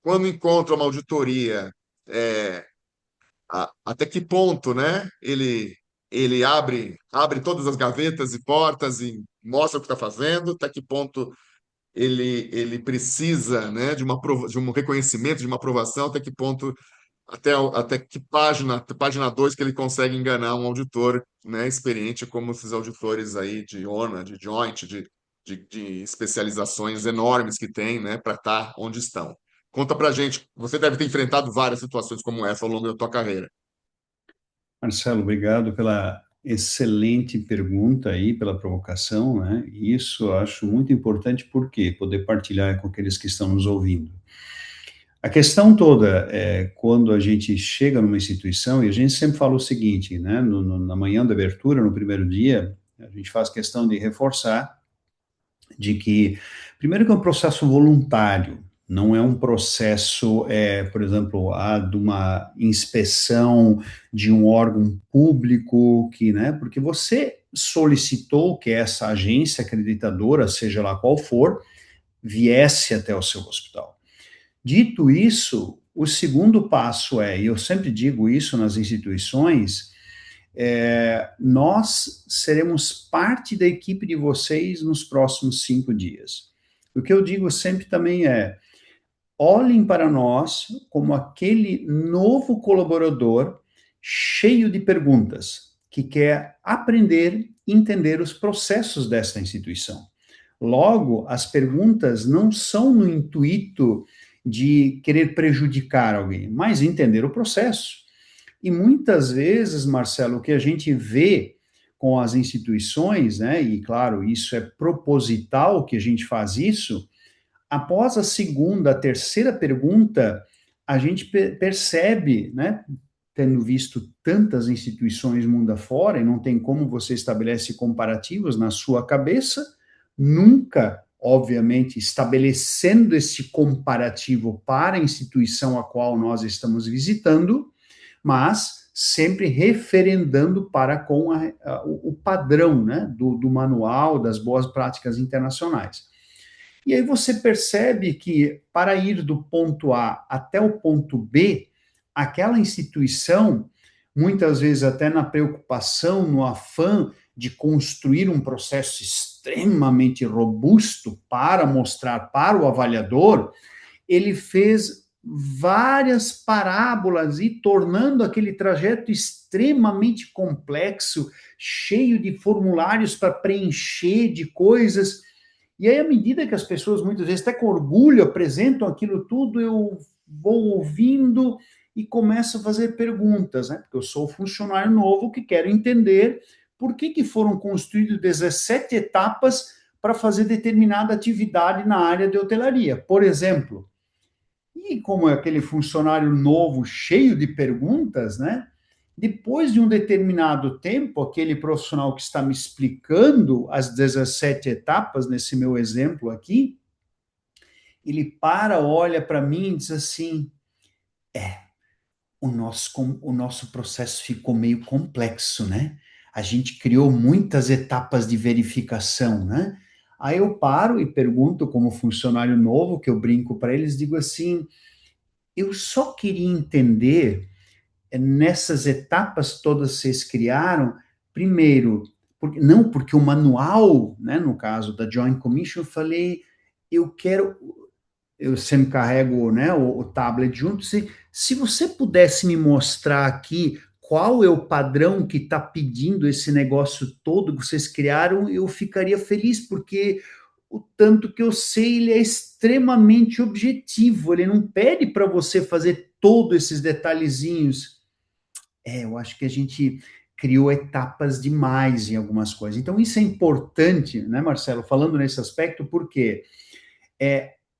quando encontra uma auditoria, é, até que ponto, né, ele abre todas as gavetas e portas e mostra o que está fazendo, até que ponto ele precisa, né, de um reconhecimento, de uma aprovação, até que ponto, até que página 2 que ele consegue enganar um auditor, né, experiente como esses auditores aí de ONA, de Joint, de especializações enormes que tem, né, para estar onde estão. Conta para gente, você deve ter enfrentado várias situações como essa ao longo da tua carreira. Marcelo, obrigado pela excelente pergunta aí, pela provocação, né? Isso eu acho muito importante, porque poder partilhar com aqueles que estão nos ouvindo. A questão toda é quando a gente chega numa instituição, e a gente sempre fala o seguinte, né? Na manhã da abertura, no primeiro dia, a gente faz questão de reforçar de que, primeiro, que é um processo voluntário, não é um processo, por exemplo, de uma inspeção de um órgão público, né, porque você solicitou que essa agência acreditadora, seja lá qual for, viesse até o seu hospital. Dito isso, o segundo passo e eu sempre digo isso nas instituições, nós seremos parte da equipe de vocês nos próximos 5 dias. O que eu digo sempre também olhem para nós como aquele novo colaborador cheio de perguntas, que quer aprender e entender os processos desta instituição. Logo, as perguntas não são no intuito de querer prejudicar alguém, mas entender o processo. E muitas vezes, Marcelo, o que a gente vê com as instituições, né, e claro, isso é proposital que a gente faz isso, após a segunda, a terceira pergunta, a gente percebe, né, tendo visto tantas instituições mundo afora, e não tem como você estabelece comparativos na sua cabeça, nunca, obviamente, estabelecendo esse comparativo para a instituição a qual nós estamos visitando, mas sempre referendando para com o padrão, né, do manual das boas práticas internacionais. E aí você percebe que, para ir do ponto A até o ponto B, aquela instituição, muitas vezes até na preocupação, no afã de construir um processo extremamente robusto para mostrar para o avaliador, ele fez várias parábolas e tornando aquele trajeto extremamente complexo, cheio de formulários para preencher, de coisas. E aí, à medida que as pessoas, muitas vezes, até com orgulho, apresentam aquilo tudo, eu vou ouvindo e começo a fazer perguntas, né? Porque eu sou funcionário novo que quero entender por que foram construídas 17 etapas para fazer determinada atividade na área de hotelaria, por exemplo. E como é aquele funcionário novo, cheio de perguntas, né? Depois de um determinado tempo, aquele profissional que está me explicando as 17 etapas, nesse meu exemplo aqui, ele olha para mim e diz assim, o nosso processo ficou meio complexo, né? A gente criou muitas etapas de verificação, né? Aí eu paro e pergunto como funcionário novo, que eu brinco para eles, digo assim, eu só queria entender nessas etapas todas vocês criaram, primeiro, porque o manual, né, no caso da Joint Commission, eu falei, eu sempre carrego, né, o tablet junto, se você pudesse me mostrar aqui qual é o padrão que está pedindo esse negócio todo que vocês criaram, eu ficaria feliz, porque o tanto que eu sei, ele é extremamente objetivo, ele não pede para você fazer todos esses detalhezinhos. Eu acho que a gente criou etapas demais em algumas coisas. Então, isso é importante, né, Marcelo, falando nesse aspecto, porque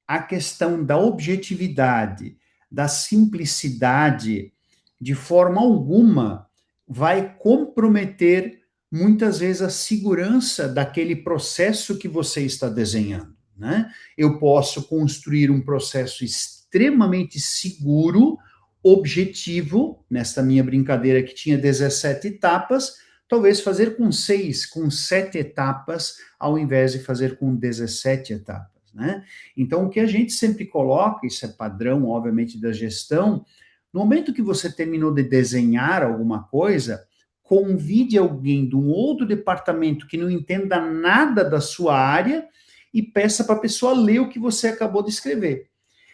a questão da objetividade, da simplicidade, de forma alguma, vai comprometer, muitas vezes, a segurança daquele processo que você está desenhando, né? Eu posso construir um processo extremamente seguro, objetivo, nesta minha brincadeira que tinha 17 etapas, talvez fazer com 6, com 7 etapas, ao invés de fazer com 17 etapas, né? Então, o que a gente sempre coloca, isso é padrão, obviamente, da gestão, no momento que você terminou de desenhar alguma coisa, convide alguém de um outro departamento que não entenda nada da sua área e peça para a pessoa ler o que você acabou de escrever.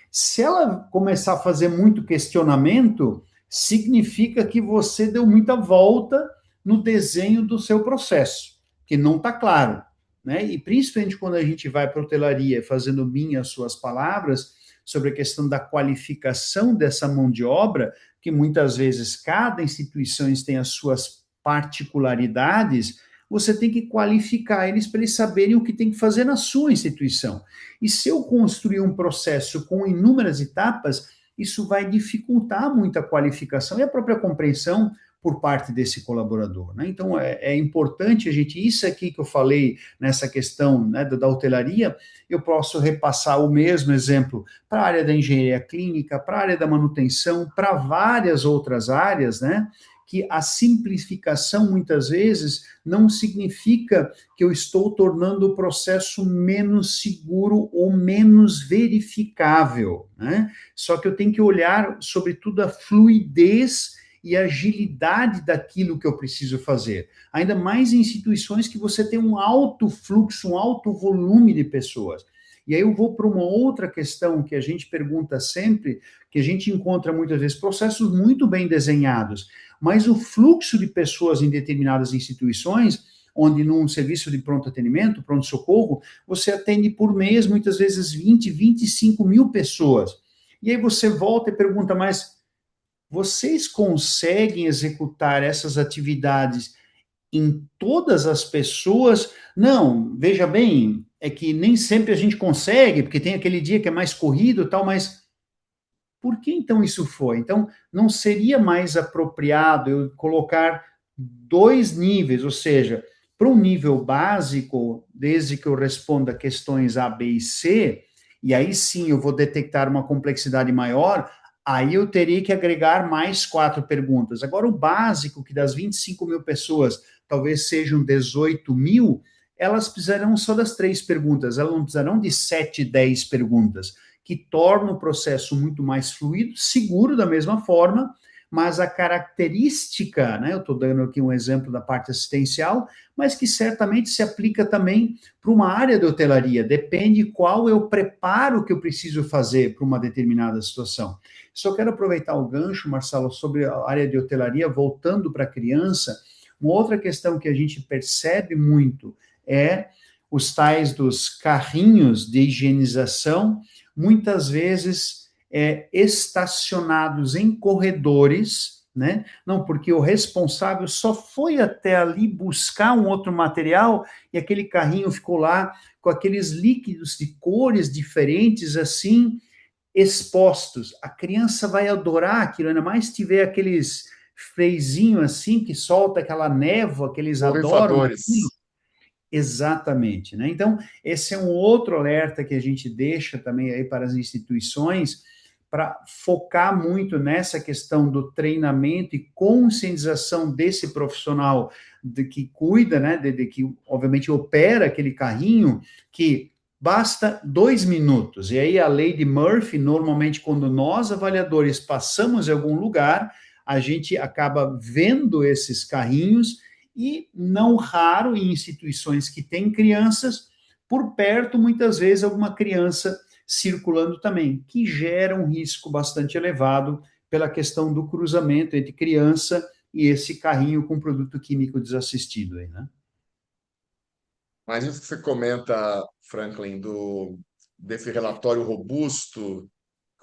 Se ela começar a fazer muito questionamento, significa que você deu muita volta no desenho do seu processo, que não está claro, né? E principalmente quando a gente vai para a hotelaria, fazendo minhas suas palavras sobre a questão da qualificação dessa mão de obra, que muitas vezes cada instituição tem as suas particularidades, você tem que qualificar eles para eles saberem o que tem que fazer na sua instituição. E se eu construir um processo com inúmeras etapas, isso vai dificultar muito a qualificação e a própria compreensão por parte desse colaborador, né? Então, é importante a gente, isso aqui que eu falei nessa questão, né, da hotelaria, eu posso repassar o mesmo exemplo para a área da engenharia clínica, para a área da manutenção, para várias outras áreas, né? Que a simplificação, muitas vezes, não significa que eu estou tornando o processo menos seguro ou menos verificável, né? Só que eu tenho que olhar, sobretudo, a fluidez e agilidade daquilo que eu preciso fazer. Ainda mais em instituições que você tem um alto fluxo, um alto volume de pessoas. E aí eu vou para uma outra questão que a gente pergunta sempre, que a gente encontra muitas vezes processos muito bem desenhados, mas o fluxo de pessoas em determinadas instituições, onde num serviço de pronto atendimento, pronto-socorro, você atende por mês, muitas vezes 20, 25 mil pessoas. E aí você volta e pergunta, mas vocês conseguem executar essas atividades em todas as pessoas? Não, veja bem, é que nem sempre a gente consegue, porque tem aquele dia que é mais corrido e tal, mas por que então isso foi? Então, não seria mais apropriado eu colocar dois níveis, ou seja, para um nível básico, desde que eu responda questões A, B e C, e aí sim eu vou detectar uma complexidade maior, aí eu teria que agregar mais 4 perguntas. Agora, o básico, que das 25 mil pessoas, talvez sejam 18 mil, elas precisarão só das 3 perguntas, elas não precisarão de 7, 10 perguntas, que torna o processo muito mais fluido, seguro da mesma forma, mas a característica, né, eu estou dando aqui um exemplo da parte assistencial, mas que certamente se aplica também para uma área de hotelaria, depende qual é o preparo que eu preciso fazer para uma determinada situação. Só quero aproveitar o gancho, Marcelo, sobre a área de hotelaria, voltando para a criança, uma outra questão que a gente percebe muito é os tais dos carrinhos de higienização, muitas vezes estacionados em corredores, né? Não, porque o responsável só foi até ali buscar um outro material e aquele carrinho ficou lá com aqueles líquidos de cores diferentes, assim, expostos. A criança vai adorar aquilo, ainda mais se tiver aqueles freizinhos assim, que solta aquela névoa que eles adoram aquilo. Borrifadores. Exatamente, né? Então, esse é um outro alerta que a gente deixa também aí para as instituições, para focar muito nessa questão do treinamento e conscientização desse profissional que cuida, né, de que obviamente opera aquele carrinho, que basta 2 minutos. E aí a lei de Murphy, normalmente quando nós avaliadores passamos em algum lugar, a gente acaba vendo esses carrinhos e, não raro, em instituições que têm crianças, por perto, muitas vezes, alguma criança circulando também, que gera um risco bastante elevado pela questão do cruzamento entre criança e esse carrinho com produto químico desassistido aí, né? Mas isso que você comenta, Franklin, desse relatório robusto,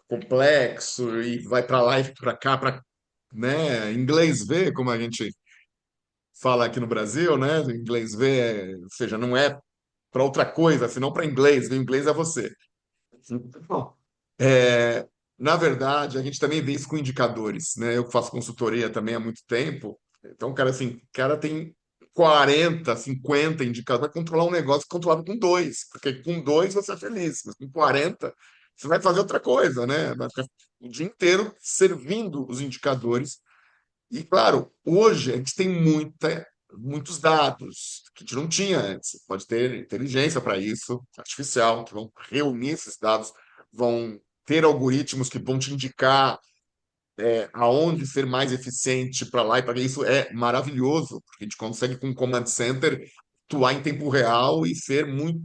complexo, e vai para lá e para cá, para, né, inglês ver, como a gente fala aqui no Brasil, né? Inglês ver, ou seja, não é para outra coisa, senão para inglês, o inglês é você. Então, na verdade, a gente também vê isso com indicadores, né? Eu faço consultoria também há muito tempo. Então, cara, assim, cara tem 40, 50 indicadores para controlar um negócio controlado com dois, porque com dois você é feliz, mas com 40 você vai fazer outra coisa, né? Vai ficar o dia inteiro servindo os indicadores. E, claro, hoje a gente tem muitos dados que a gente não tinha antes. Você pode ter inteligência para isso, artificial, que vão reunir esses dados, vão ter algoritmos que vão te indicar aonde ser mais eficiente para lá e para cá. Isso é maravilhoso, porque a gente consegue, com o Command Center, atuar em tempo real e ser muito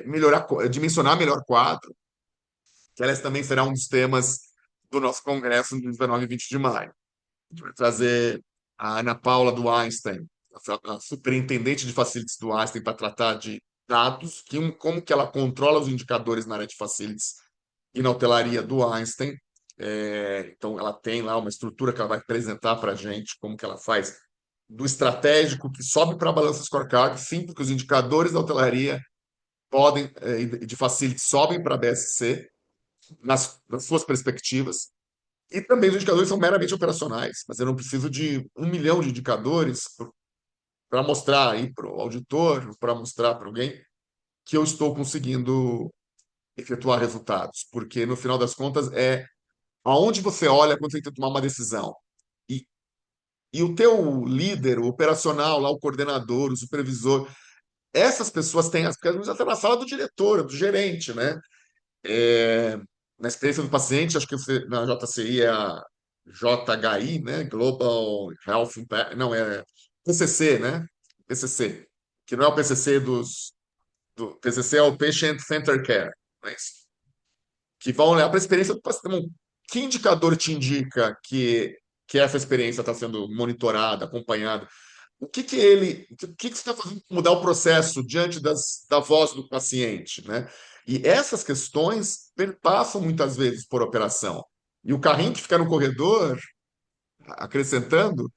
melhorar, dimensionar melhor quadro, que aliás também será um dos temas do nosso congresso no 19 e 20 de maio. A gente vai trazer a Ana Paula do Einstein, a superintendente de facilities do Einstein, para tratar de dados, como que ela controla os indicadores na área de facilities e na hotelaria do Einstein. Então, ela tem lá uma estrutura que ela vai apresentar para a gente, como que ela faz do estratégico que sobe para a balança scorecard, sim, porque os indicadores da hotelaria podem, de facilities, sobem para a BSC, nas suas perspectivas, e também os indicadores são meramente operacionais, mas eu não preciso de 1 milhão de indicadores para mostrar aí para o auditor, para mostrar para alguém que eu estou conseguindo efetuar resultados, porque no final das contas é aonde você olha quando você tem que tomar uma decisão. E, e o teu líder, o operacional, lá, o coordenador, o supervisor, essas pessoas têm, porque às vezes até na sala do diretor, do gerente, né? Na experiência do paciente, acho que na JCI é a JHI, né? Global Health Impact, não, é PCC, né? PCC, que não é o PCC do PCC, é o Patient Center Care, não é isso? Que vão olhar para a experiência do paciente. Que indicador te indica que essa experiência está sendo monitorada, acompanhada? O que você está fazendo para mudar o processo diante da voz do paciente, né? E essas questões perpassam muitas vezes por operação. E o carrinho que fica no corredor, acrescentando,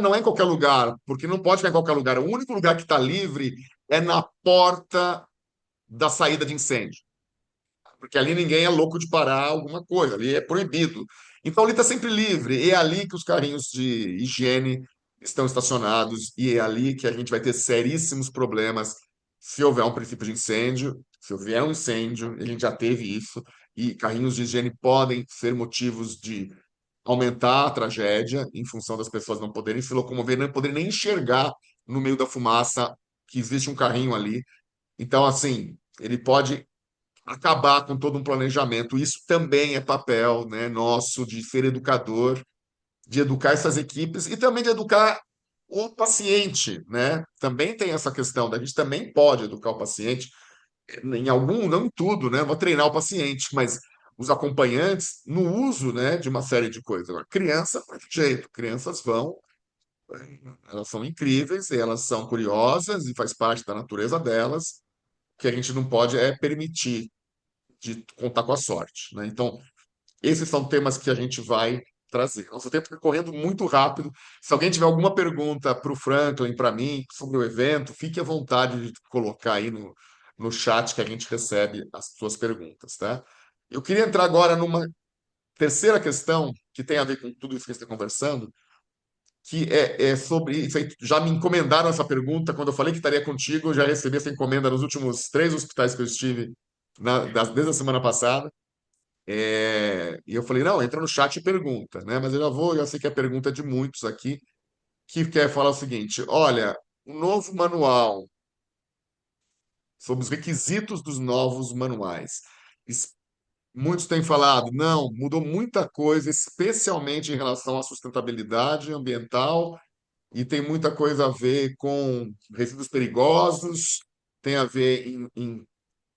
não é em qualquer lugar, porque não pode ficar em qualquer lugar. O único lugar que está livre é na porta da saída de incêndio, porque ali ninguém é louco de parar alguma coisa, ali é proibido. Então ali está sempre livre, e é ali que os carrinhos de higiene estão estacionados, e é ali que a gente vai ter seríssimos problemas se houver um princípio de incêndio, se houver um incêndio, a gente já teve isso, e carrinhos de higiene podem ser motivos de aumentar a tragédia em função das pessoas não poderem se locomover, não poderem nem enxergar no meio da fumaça que existe um carrinho ali. Então, assim, ele pode acabar com todo um planejamento. Isso também é papel, né, nosso de ser educador, de educar essas equipes e também de educar o paciente, né? Também tem essa questão da gente também pode educar o paciente em algum, não em tudo, né? Vou treinar o paciente, mas os acompanhantes no uso, né, de uma série de coisas. Agora, criança, não tem jeito, crianças vão, elas são incríveis, elas são curiosas e faz parte da natureza delas. O que a gente não pode é permitir de contar com a sorte, né? Então, esses são temas que a gente vai trazer. Nosso tempo está correndo muito rápido. Se alguém tiver alguma pergunta para o Franklin, para mim, sobre o evento, fique à vontade de colocar aí no chat que a gente recebe as suas perguntas, tá? Eu queria entrar agora numa terceira questão que tem a ver com tudo isso que você está conversando, que é sobre isso aí. Já me encomendaram essa pergunta quando eu falei que estaria contigo, eu já recebi essa encomenda nos últimos 3 hospitais que eu estive desde a semana passada. E eu falei, não, entra no chat e pergunta, né? Mas eu sei que é pergunta de muitos aqui, que quer falar o seguinte: olha, o novo manual, sobre os requisitos dos novos manuais. Muitos têm falado, não, mudou muita coisa, especialmente em relação à sustentabilidade ambiental, e tem muita coisa a ver com resíduos perigosos, tem a ver em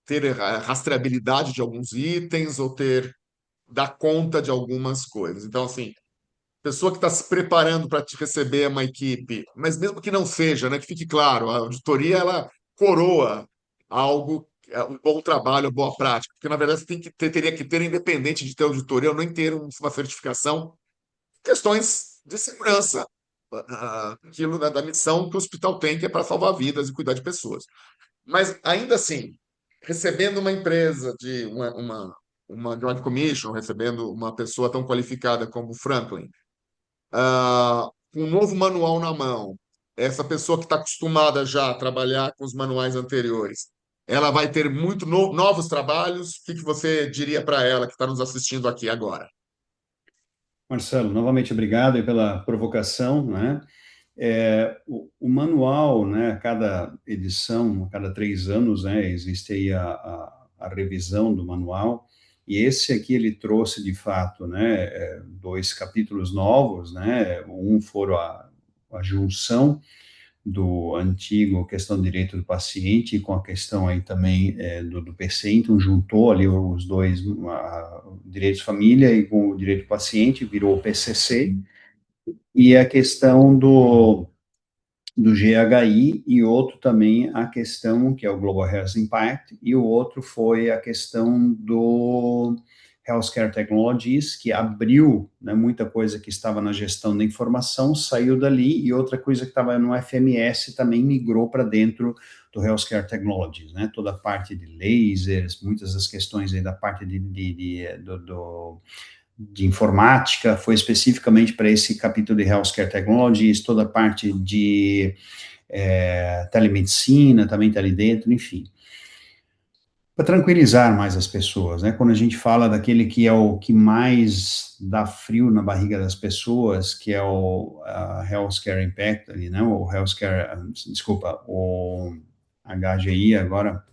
ter a rastreabilidade de alguns itens ou dar conta de algumas coisas. Então, assim, pessoa que está se preparando para te receber uma equipe, mas mesmo que não seja, né, que fique claro, a auditoria ela coroa algo, um bom trabalho, boa prática, porque na verdade você teria que ter, independente de ter auditoria ou nem ter uma certificação, questões de segurança, aquilo da missão que o hospital tem, que é para salvar vidas e cuidar de pessoas. Mas ainda assim, recebendo uma empresa de uma joint commission, recebendo uma pessoa tão qualificada como o Franklin, um novo manual na mão, essa pessoa que está acostumada já a trabalhar com os manuais anteriores, ela vai ter novos trabalhos. O que você diria para ela que está nos assistindo aqui agora? Marcelo, novamente obrigado aí pela provocação, né? O manual, né, cada edição, cada 3 anos, né, existe aí a revisão do manual, e esse aqui ele trouxe, de fato, né, 2 capítulos novos, né, um foram a junção do antigo questão do direito do paciente com a questão aí também do PC, então juntou ali os dois, direito de família e com o direito do paciente, virou o PCC, e a questão do GHI, e outro também a questão, que é o Global Health Impact, e o outro foi a questão do Healthcare Technologies, que abriu, né, muita coisa que estava na gestão da informação, saiu dali, e outra coisa que estava no FMS também migrou para dentro do Healthcare Technologies, né, toda a parte de lasers, muitas das questões aí da parte de informática, foi especificamente para esse capítulo de Healthcare Technologies, toda a parte de telemedicina também está ali dentro, enfim. Para tranquilizar mais as pessoas, né? Quando a gente fala daquele que é o que mais dá frio na barriga das pessoas, que é o Healthcare Impact, ali, né? O Healthcare, desculpa, o HGI agora,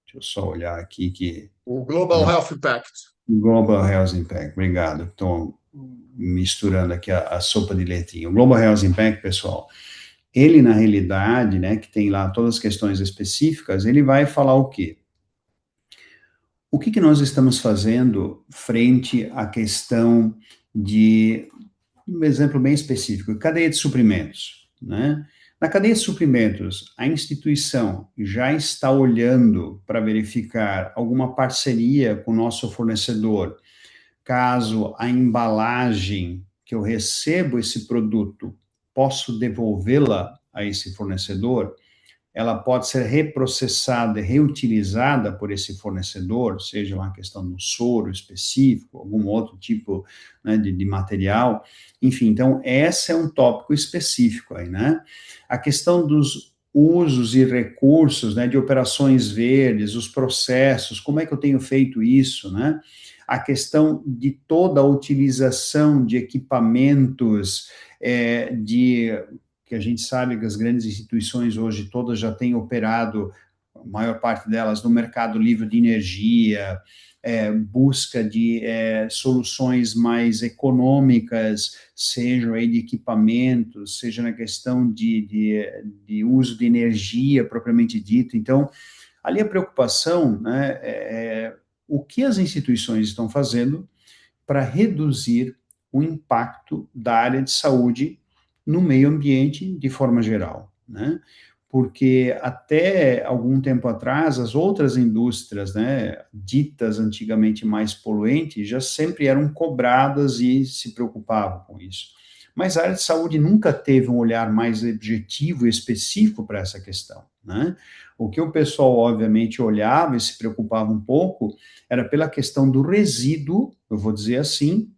deixa eu só olhar aqui que... O Global Health Impact. Global Health Impact, obrigado. Estou misturando aqui a sopa de letrinha. O Global Health Impact, pessoal, ele na realidade, né, que tem lá todas as questões específicas, ele vai falar o quê? O que nós estamos fazendo frente à questão de, um exemplo bem específico, cadeia de suprimentos, né? Na cadeia de suprimentos, a instituição já está olhando para verificar alguma parceria com o nosso fornecedor, caso a embalagem que eu recebo esse produto, posso devolvê-la a esse fornecedor, ela pode ser reprocessada e reutilizada por esse fornecedor, seja uma questão de um soro específico, algum outro tipo, né, de material, enfim, então, esse é um tópico específico aí, né? A questão dos usos e recursos, né, de operações verdes, os processos, como é que eu tenho feito isso, né? A questão de toda a utilização de equipamentos, que a gente sabe que as grandes instituições hoje todas já têm operado, a maior parte delas, no mercado livre de energia, busca de soluções mais econômicas, seja aí de equipamentos, seja na questão de uso de energia propriamente dito. Então, ali a preocupação, né, o que as instituições estão fazendo para reduzir o impacto da área de saúde no meio ambiente de forma geral, né? Porque até algum tempo atrás, as outras indústrias, né, ditas antigamente mais poluentes, já sempre eram cobradas e se preocupavam com isso. Mas a área de saúde nunca teve um olhar mais objetivo e específico para essa questão, né? O que o pessoal, obviamente, olhava e se preocupava um pouco era pela questão do resíduo, eu vou dizer assim,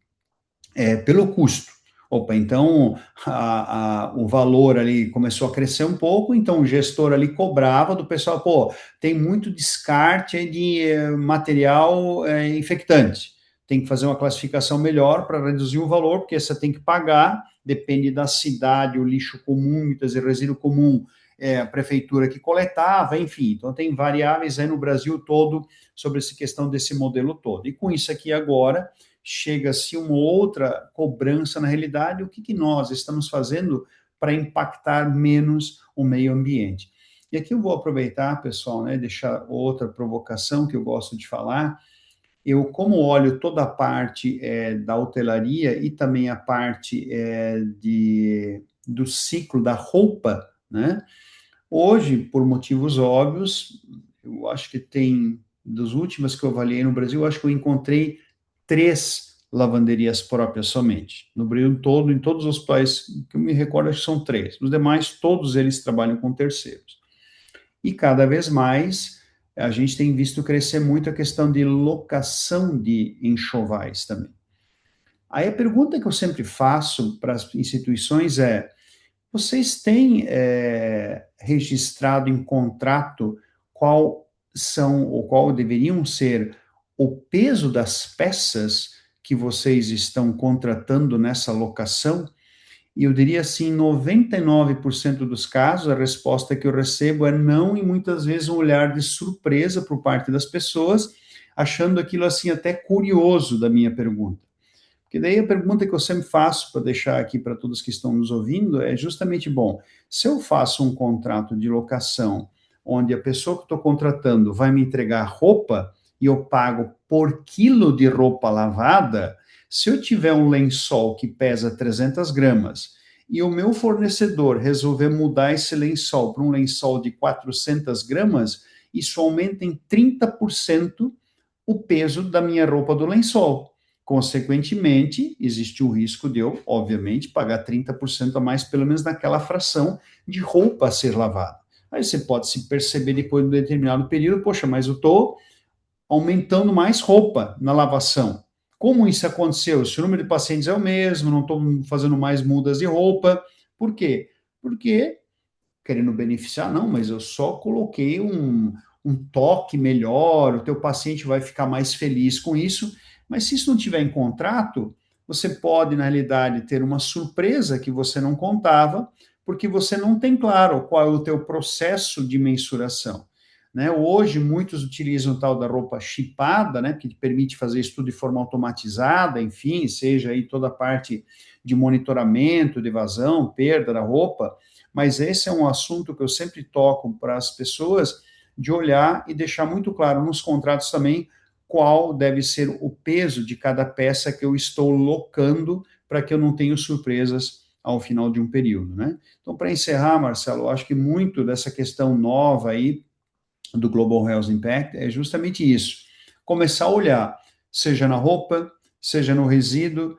pelo custo. Opa, então o valor ali começou a crescer um pouco, então o gestor ali cobrava do pessoal, pô, tem muito descarte de material infectante, tem que fazer uma classificação melhor para reduzir o valor, porque você tem que pagar, depende da cidade, o lixo comum, muitas vezes resíduo comum, a prefeitura que coletava, enfim, então tem variáveis aí no Brasil todo sobre essa questão desse modelo todo. E com isso aqui agora, chega-se uma outra cobrança na realidade, o que nós estamos fazendo para impactar menos o meio ambiente. E aqui eu vou aproveitar, pessoal, né, deixar outra provocação que eu gosto de falar. Eu, como olho toda a parte da hotelaria e também a parte do ciclo da roupa, né, hoje, por motivos óbvios, eu acho que tem, das últimas que eu avaliei no Brasil, eu acho que eu encontrei 3 lavanderias próprias somente. No Brasil todo, em todos os países que eu me recordo, acho que são 3. Os demais, todos eles trabalham com terceiros. E cada vez mais, a gente tem visto crescer muito a questão de locação de enxovais também. Aí a pergunta que eu sempre faço para as instituições é: vocês têm registrado em contrato qual são ou qual deveriam ser o peso das peças que vocês estão contratando nessa locação? E eu diria assim, 99% dos casos, a resposta que eu recebo é não, e muitas vezes um olhar de surpresa por parte das pessoas, achando aquilo assim até curioso da minha pergunta. Porque daí a pergunta que eu sempre faço, para deixar aqui para todos que estão nos ouvindo, é justamente, bom, se eu faço um contrato de locação onde a pessoa que estou contratando vai me entregar roupa e eu pago por quilo de roupa lavada, se eu tiver um lençol que pesa 300 gramas e o meu fornecedor resolver mudar esse lençol para um lençol de 400 gramas, isso aumenta em 30% o peso da minha roupa do lençol. Consequentemente, existe o risco de eu, obviamente, pagar 30% a mais, pelo menos naquela fração de roupa a ser lavada. Aí você pode se perceber depois de um determinado período, poxa, mas eu estou aumentando mais roupa na lavação. Como isso aconteceu? Se o número de pacientes é o mesmo, não estou fazendo mais mudas de roupa. Por quê? Porque, querendo beneficiar, não, mas eu só coloquei um toque melhor, o teu paciente vai ficar mais feliz com isso. Mas se isso não tiver em contrato, você pode, na realidade, ter uma surpresa que você não contava, porque você não tem claro qual é o teu processo de mensuração. Né? Hoje, muitos utilizam o tal da roupa chipada, né, que permite fazer isso tudo de forma automatizada, enfim, seja aí toda a parte de monitoramento de vazão, perda da roupa, mas esse é um assunto que eu sempre toco para as pessoas, de olhar e deixar muito claro nos contratos também qual deve ser o peso de cada peça que eu estou locando, para que eu não tenha surpresas ao final de um período, né? Então, para encerrar, Marcelo, eu acho que muito dessa questão nova aí do Global Health Impact é justamente isso. Começar a olhar, seja na roupa, seja no resíduo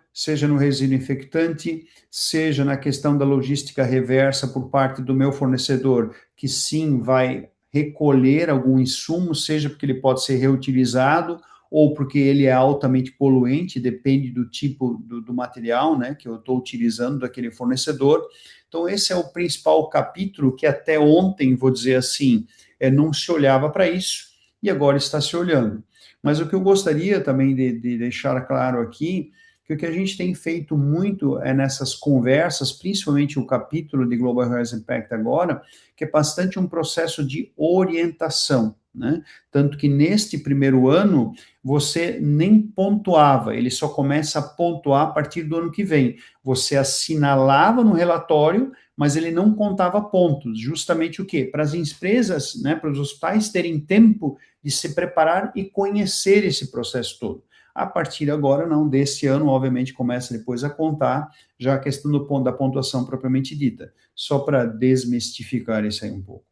infectante, seja na questão da logística reversa por parte do meu fornecedor, que sim vai recolher algum insumo, seja porque ele pode ser reutilizado ou porque ele é altamente poluente, depende do tipo do material, né, que eu estou utilizando daquele fornecedor. Então, esse é o principal capítulo que até ontem, vou dizer assim, não se olhava para isso e agora está se olhando. Mas o que eu gostaria também de deixar claro aqui, que o que a gente tem feito muito é nessas conversas, principalmente o capítulo de Global Health Impact agora, que é bastante um processo de orientação, né? Tanto que neste primeiro ano, você nem pontuava, ele só começa a pontuar a partir do ano que vem. Você assinalava no relatório, mas ele não contava pontos, justamente o quê? Para as empresas, né, para os hospitais terem tempo de se preparar e conhecer esse processo todo. A partir agora, não, desse ano, obviamente, começa depois a contar já a questão do ponto da pontuação propriamente dita, só para desmistificar isso aí um pouco.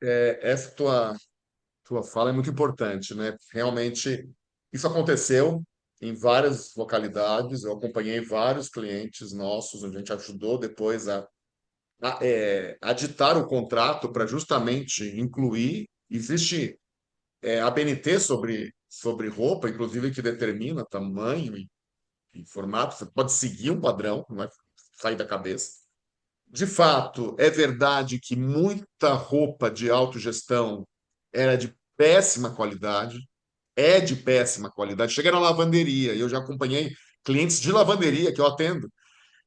Essa tua fala é muito importante, né? Realmente, isso aconteceu em várias localidades. Eu acompanhei vários clientes nossos, onde a gente ajudou depois a ditar o contrato para justamente incluir. Existe ABNT sobre roupa, inclusive, que determina tamanho e formato. Você pode seguir um padrão, não vai sair da cabeça. De fato, é verdade que muita roupa de autogestão era de péssima qualidade, é de péssima qualidade. Chega na lavanderia, e eu já acompanhei clientes de lavanderia que eu atendo,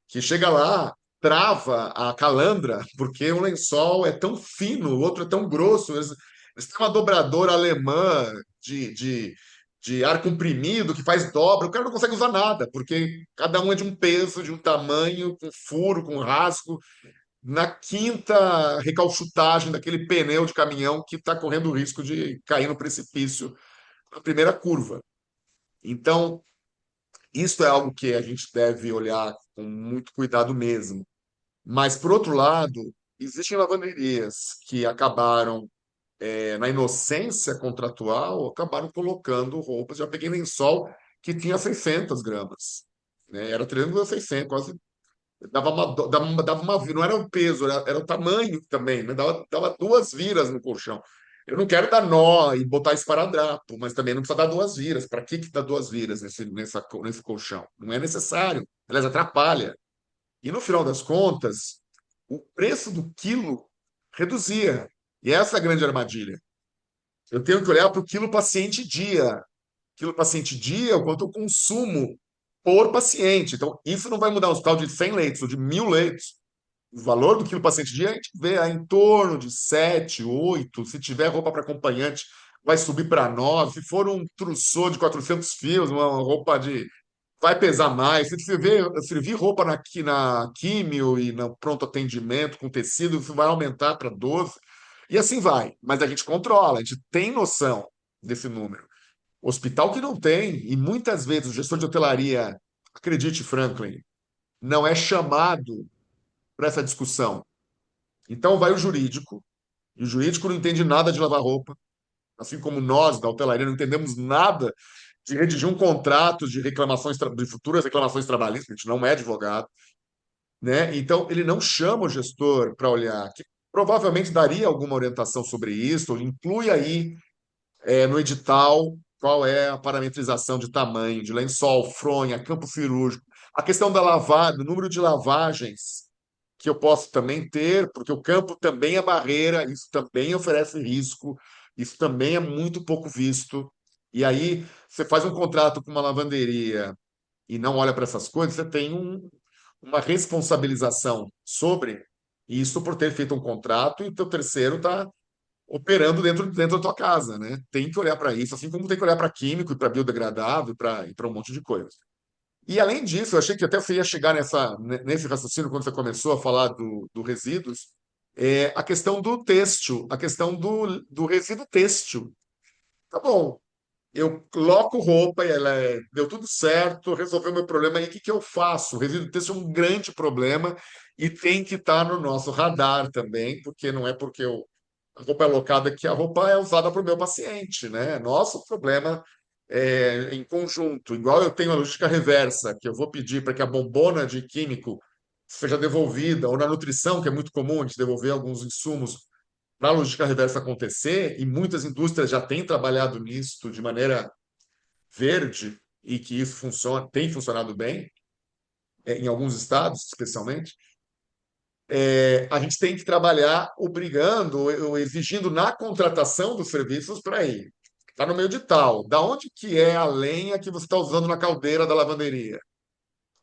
que chega lá, trava a calandra, porque o lençol é tão fino, o outro é tão grosso. Eles têm uma dobradora alemã de ar comprimido que faz dobra, o cara não consegue usar nada, porque cada um é de um peso, de um tamanho, com furo, com rasgo na quinta recalchutagem daquele pneu de caminhão que está correndo o risco de cair no precipício na primeira curva. Então, isso é algo que a gente deve olhar com muito cuidado mesmo. Mas, por outro lado, existem lavanderias que acabaram, na inocência contratual, acabaram colocando roupas. Já peguei lençol que tinha 600 gramas. Né? Era 300 a 600, quase não era o peso, era o tamanho também, né? Dava duas viras no colchão. Eu não quero dar nó e botar esparadrapo, mas também não precisa dar duas viras. Para que dá duas viras nesse colchão? Não é necessário. Aliás, atrapalha. E no final das contas, o preço do quilo reduzia. E essa é a grande armadilha. Eu tenho que olhar para o quilo paciente dia. Quilo paciente dia, o quanto eu consumo por paciente. Então, isso não vai mudar um hospital de 100 leitos ou de 1.000 leitos. O valor do quilo paciente dia a gente vê em torno de 7, 8. Se tiver roupa para acompanhante, vai subir para 9. Se for um trussô de 400 fios, uma roupa de vai pesar mais. Se servir roupa na químio e no pronto atendimento com tecido, isso vai aumentar para 12. E assim vai. Mas a gente controla, a gente tem noção desse número. Hospital que não tem, e muitas vezes o gestor de hotelaria, acredite, Franklin, não é chamado para essa discussão. Então vai o jurídico, e o jurídico não entende nada de lavar roupa, assim como nós da hotelaria não entendemos nada de redigir um contrato de reclamações de futuras reclamações trabalhistas, a gente não é advogado, né? Então ele não chama o gestor para olhar, que provavelmente daria alguma orientação sobre isso, ou inclui aí no edital qual é a parametrização de tamanho, de lençol, fronha, campo cirúrgico, a questão da lavagem, do número de lavagens que eu posso também ter, porque o campo também é barreira, isso também oferece risco, isso também é muito pouco visto. E aí, você faz um contrato com uma lavanderia e não olha para essas coisas, você tem uma responsabilização sobre isso por ter feito um contrato e o teu terceiro está operando dentro da tua casa, né? Tem que olhar para isso, assim como tem que olhar para químico e para biodegradável e para um monte de coisa. E além disso, eu achei que até você ia chegar nesse raciocínio quando você começou a falar do resíduos, a questão do têxtil, a questão do resíduo têxtil. Tá bom, eu coloco roupa e deu tudo certo, resolveu meu problema, e o que que eu faço? O resíduo têxtil é um grande problema e tem que estar no nosso radar também, porque não é porque a roupa é alocada que a roupa é usada para o meu paciente, né? Nosso problema em conjunto. Igual eu tenho a logística reversa, que eu vou pedir para que a bombona de químico seja devolvida, ou na nutrição, que é muito comum a gente devolver alguns insumos para a logística reversa acontecer, e muitas indústrias já têm trabalhado nisso de maneira verde, e que isso funciona, tem funcionado bem, em alguns estados, especialmente. A gente tem que trabalhar obrigando ou exigindo na contratação dos serviços para ir. Está no meio de tal. Da onde que é a lenha que você está usando na caldeira da lavanderia?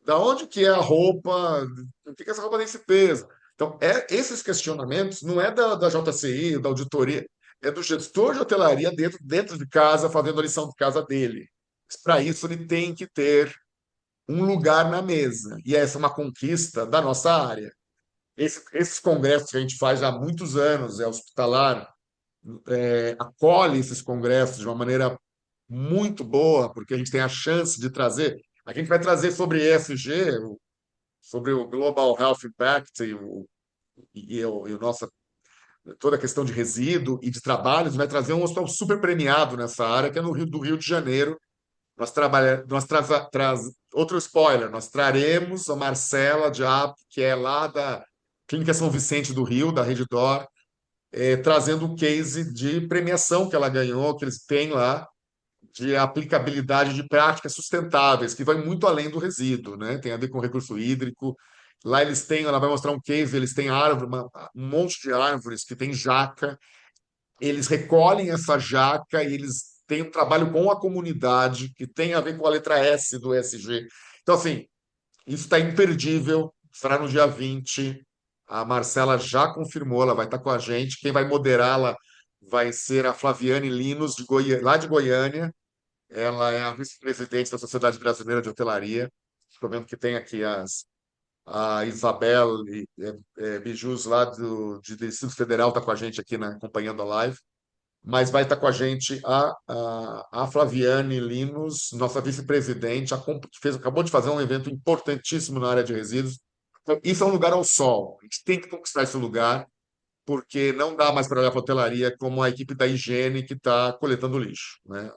Da onde que é a roupa? Por que essa roupa tem esse peso? Então, esses questionamentos não é da JCI, da auditoria, é do gestor de hotelaria dentro de casa, fazendo a lição de casa dele. Para isso, ele tem que ter um lugar na mesa. E essa é uma conquista da nossa área. Esses congressos que a gente faz há muitos anos, Hospitalar, acolhe esses congressos de uma maneira muito boa, porque a gente tem a chance de trazer. A gente vai trazer sobre ESG, sobre o Global Health Impact e o nosso, toda a questão de resíduo e de trabalhos, vai trazer um hospital super premiado nessa área, que é no Rio de Janeiro. Nós trabalhamos, outro spoiler, nós traremos a Marcela Diab, que é lá da Clínica São Vicente do Rio, da Rede D'Or, trazendo o case de premiação que ela ganhou, que eles têm lá, de aplicabilidade de práticas sustentáveis, que vai muito além do resíduo, né? Tem a ver com recurso hídrico. Lá ela vai mostrar um case, eles têm árvore, um monte de árvores que tem jaca, eles recolhem essa jaca e eles têm um trabalho com a comunidade que tem a ver com a letra S do ESG. Então, assim, isso está imperdível, será no dia 20. A Marcela já confirmou, ela vai estar com a gente. Quem vai moderá-la vai ser a Flaviane Linos, lá de Goiânia. Ela é a vice-presidente da Sociedade Brasileira de Hotelaria. Estou vendo que tem aqui a Isabel Bijus, lá de Distrito Federal, está com a gente aqui acompanhando a live. Mas vai estar com a gente a Flaviane Linos, nossa vice-presidente, que acabou de fazer um evento importantíssimo na área de resíduos. Então, isso é um lugar ao sol. A gente tem que conquistar esse lugar, porque não dá mais para olhar para a hotelaria como a equipe da higiene que está coletando lixo, né?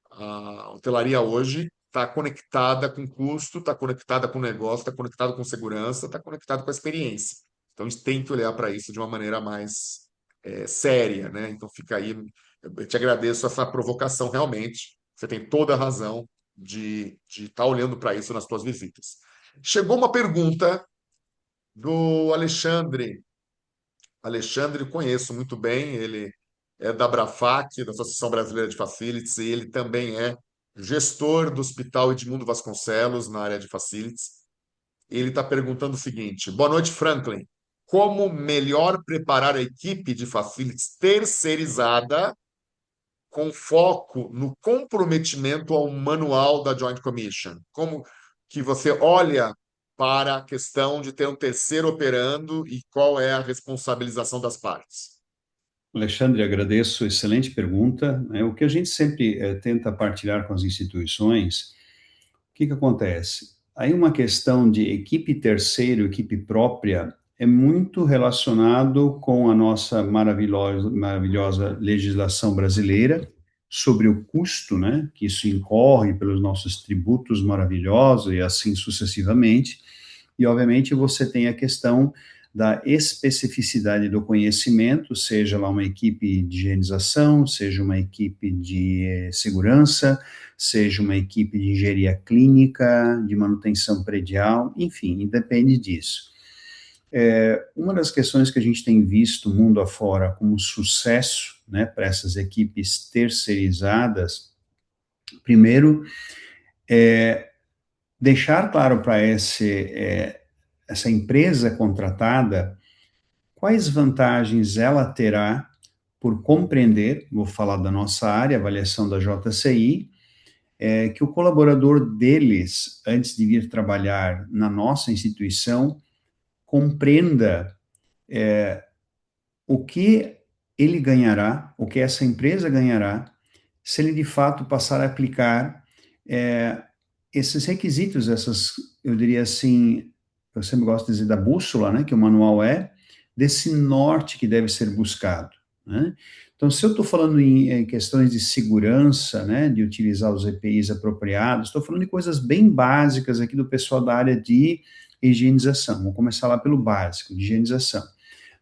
A hotelaria hoje está conectada com custo, está conectada com negócio, está conectada com segurança, está conectada com a experiência. Então, a gente tem que olhar para isso de uma maneira mais séria, né? Então, fica aí. Eu te agradeço essa provocação, realmente. Você tem toda a razão de estar olhando para isso nas suas visitas. Chegou uma pergunta do Alexandre. Alexandre, eu conheço muito bem, ele é da Abrafac, da Associação Brasileira de Facilities, e ele também é gestor do Hospital Edmundo Vasconcelos, na área de Facilities. Ele está perguntando o seguinte: boa noite, Franklin. Como melhor preparar a equipe de Facilities terceirizada com foco no comprometimento ao manual da Joint Commission? Como que você olha para a questão de ter um terceiro operando e qual é a responsabilização das partes? Alexandre, agradeço, excelente pergunta. O que a gente sempre tenta partilhar com as instituições, o que acontece? Aí uma questão de equipe terceiro, equipe própria, é muito relacionado com a nossa maravilhosa legislação brasileira sobre o custo, né, que isso incorre pelos nossos tributos maravilhosos e assim sucessivamente. E, obviamente, você tem a questão da especificidade do conhecimento, seja lá uma equipe de higienização, seja uma equipe de segurança, seja uma equipe de engenharia clínica, de manutenção predial, enfim, depende disso. Uma das questões que a gente tem visto mundo afora como sucesso, né, para essas equipes terceirizadas, primeiro, deixar claro para essa empresa contratada quais vantagens ela terá por compreender, vou falar da nossa área, avaliação da JCI, que o colaborador deles, antes de vir trabalhar na nossa instituição, compreenda o que ele ganhará, o que essa empresa ganhará, se ele de fato passar a aplicar esses requisitos, eu diria assim, eu sempre gosto de dizer da bússola, né, que o manual desse norte que deve ser buscado, né? Então, se eu estou falando em questões de segurança, né, de utilizar os EPIs apropriados, estou falando de coisas bem básicas aqui do pessoal da área de higienização. Vamos começar lá pelo básico, de higienização.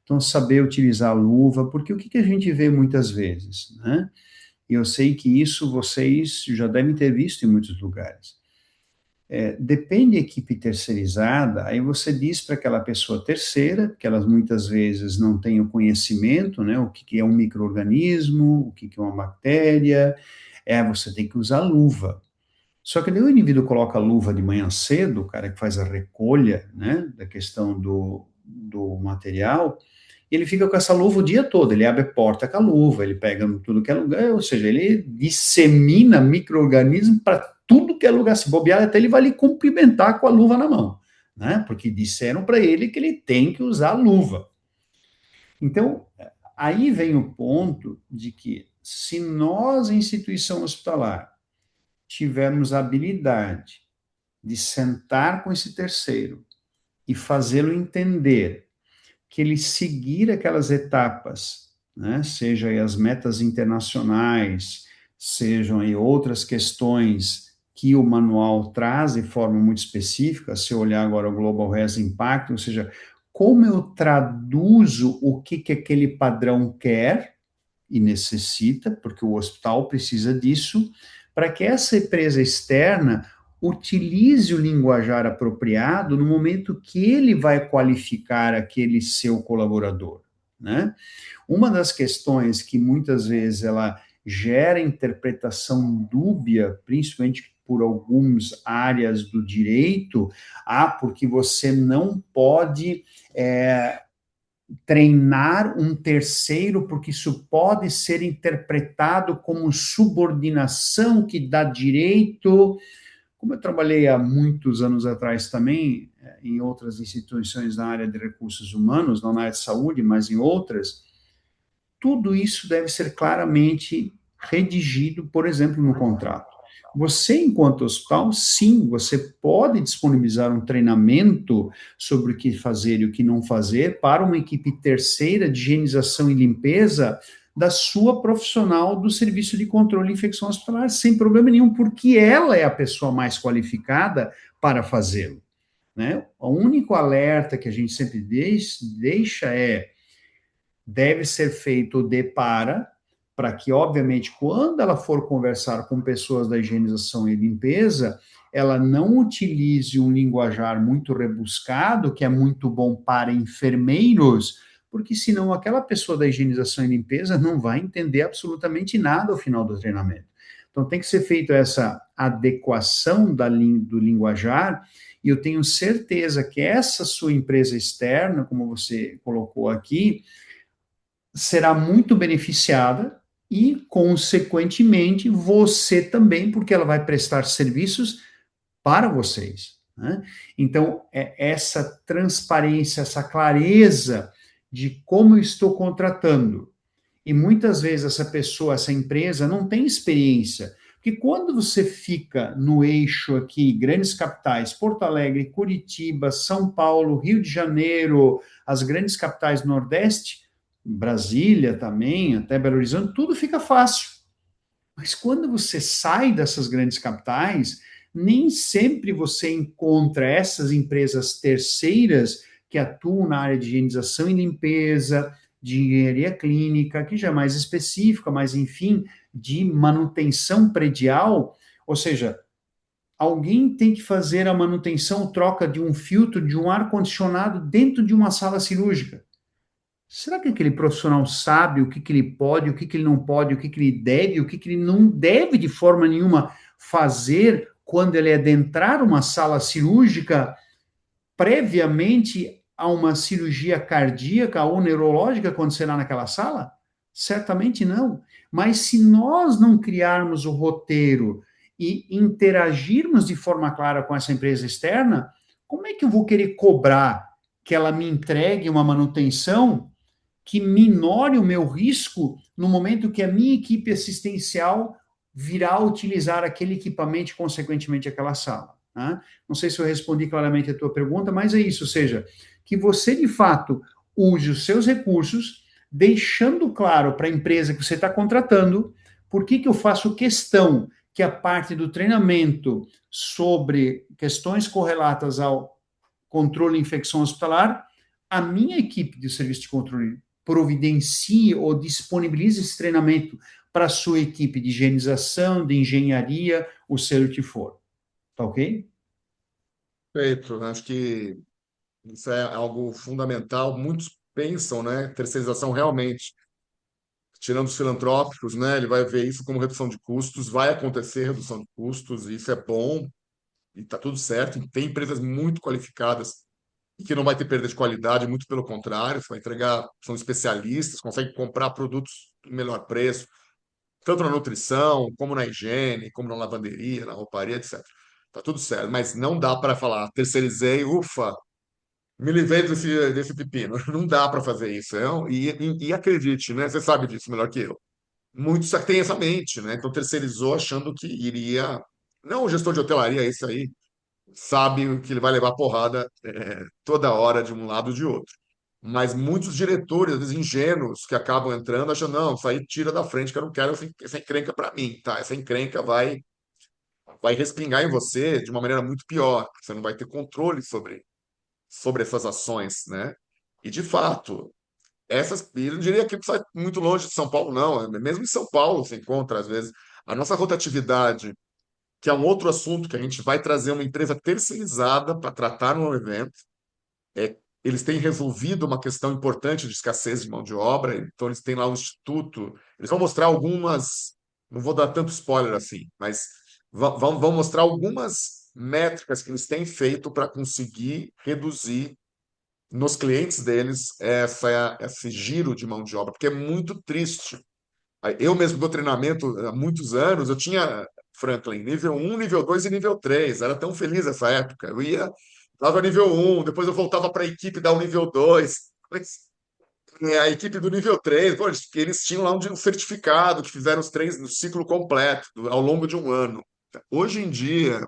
Então, saber utilizar a luva, porque o que a gente vê muitas vezes, né? E eu sei que isso vocês já devem ter visto em muitos lugares. Depende da equipe terceirizada, aí você diz para aquela pessoa terceira, que elas muitas vezes não têm o conhecimento, né, o que é um micro-organismo, o que é uma bactéria, você tem que usar luva. Só que daí o indivíduo coloca a luva de manhã cedo, o cara que faz a recolha, né, da questão do material, e ele fica com essa luva o dia todo, ele abre a porta com a luva, ele pega tudo que é lugar, ou seja, ele dissemina micro-organismos para tudo que é lugar, se bobear, até ele vai lhe cumprimentar com a luva na mão, né? Porque disseram para ele que ele tem que usar a luva. Então, aí vem o ponto de que, se nós, instituição hospitalar, tivermos a habilidade de sentar com esse terceiro e fazê-lo entender que ele seguir aquelas etapas, né? Seja aí as metas internacionais, sejam aí outras questões que o manual traz de forma muito específica, se eu olhar agora o Global Health Impact, ou seja, como eu traduzo o que aquele padrão quer e necessita, porque o hospital precisa disso, para que essa empresa externa utilize o linguajar apropriado no momento que ele vai qualificar aquele seu colaborador, né? Uma das questões que muitas vezes ela gera interpretação dúbia, principalmente por algumas áreas do direito, porque você não pode treinar um terceiro, porque isso pode ser interpretado como subordinação que dá direito. Como eu trabalhei há muitos anos atrás também, em outras instituições na área de recursos humanos, não na área de saúde, mas em outras, tudo isso deve ser claramente redigido, por exemplo, no contrato. Você, enquanto hospital, sim, você pode disponibilizar um treinamento sobre o que fazer e o que não fazer para uma equipe terceira de higienização e limpeza da sua profissional do serviço de controle de infecção hospitalar, sem problema nenhum, porque ela é a pessoa mais qualificada para fazê-lo, né? O único alerta que a gente sempre deixa deve ser feito para que, obviamente, quando ela for conversar com pessoas da higienização e limpeza, ela não utilize um linguajar muito rebuscado, que é muito bom para enfermeiros, porque senão aquela pessoa da higienização e limpeza não vai entender absolutamente nada ao final do treinamento. Então, tem que ser feita essa adequação do linguajar, e eu tenho certeza que essa sua empresa externa, como você colocou aqui, será muito beneficiada e, consequentemente, você também, porque ela vai prestar serviços para vocês, né? Então, essa transparência, essa clareza de como eu estou contratando. E muitas vezes essa pessoa, essa empresa não tem experiência. Porque quando você fica no eixo aqui, grandes capitais, Porto Alegre, Curitiba, São Paulo, Rio de Janeiro, as grandes capitais do Nordeste, Brasília também, até Belo Horizonte, tudo fica fácil. Mas quando você sai dessas grandes capitais, nem sempre você encontra essas empresas terceiras que atuam na área de higienização e limpeza, de engenharia clínica, que já é mais específica, mas enfim, de manutenção predial, ou seja, alguém tem que fazer a manutenção, troca de um filtro de um ar-condicionado dentro de uma sala cirúrgica. Será que aquele profissional sabe o que, que ele pode, o que, que ele não pode, o que, que ele deve, o que, que ele não deve de forma nenhuma fazer quando ele adentrar uma sala cirúrgica previamente a uma cirurgia cardíaca ou neurológica acontecerá naquela sala? Certamente não. Mas se nós não criarmos o roteiro e interagirmos de forma clara com essa empresa externa, como é que eu vou querer cobrar que ela me entregue uma manutenção que minore o meu risco no momento que a minha equipe assistencial virá utilizar aquele equipamento e, consequentemente, aquela sala? Né? Não sei se eu respondi claramente a tua pergunta, mas é isso, ou seja, que você, de fato, use os seus recursos, deixando claro para a empresa que você está contratando por que eu faço questão que a parte do treinamento sobre questões correlatas ao controle de infecção hospitalar, a minha equipe de serviço de controle providencie ou disponibilize esse treinamento para a sua equipe de higienização, de engenharia, o seja o que for. Tá ok? Perfeito. Acho que isso é algo fundamental. Muitos pensam, né? Terceirização realmente, tirando os filantrópicos, né? Ele vai ver isso como redução de custos, vai acontecer redução de custos, e isso é bom e está tudo certo. E tem empresas muito qualificadas e que não vai ter perda de qualidade, muito pelo contrário, você vai entregar, são especialistas, conseguem comprar produtos de melhor preço, tanto na nutrição, como na higiene, como na lavanderia, na rouparia, etc. Tá tudo certo, mas não dá para falar, terceirizei, ufa, me livrei desse pepino. Não dá para fazer isso. E acredite, né? Você sabe disso melhor que eu. Muitos têm essa mente, né? Então terceirizou achando que iria. Não, o gestor de hotelaria, esse aí, sabe que ele vai levar porrada toda hora de um lado ou de outro. Mas muitos diretores, às vezes ingênuos, que acabam entrando, acham, não, isso aí tira da frente, que eu não quero essa encrenca para mim, tá? Essa encrenca vai respingar em você de uma maneira muito pior. Você não vai ter controle sobre essas ações, né? E, de fato, eu não diria que sai muito longe de São Paulo, não. Mesmo em São Paulo se encontra, às vezes, a nossa rotatividade, que é um outro assunto que a gente vai trazer uma empresa terceirizada para tratar no evento. Eles têm resolvido uma questão importante de escassez de mão de obra, então eles têm lá um instituto. Eles vão mostrar algumas, não vou dar tanto spoiler assim, mas vão mostrar algumas métricas que eles têm feito para conseguir reduzir nos clientes deles esse giro de mão de obra, porque é muito triste. Eu mesmo dou treinamento há muitos anos, eu tinha, Franklin, nível um, nível 2 e nível 3. Era tão feliz essa época. Eu ia, dava nível um, depois eu voltava para a equipe dar o nível 2. A equipe do nível 3, pô, eles tinham lá um certificado que fizeram os três no ciclo completo, ao longo de um ano. Hoje em dia,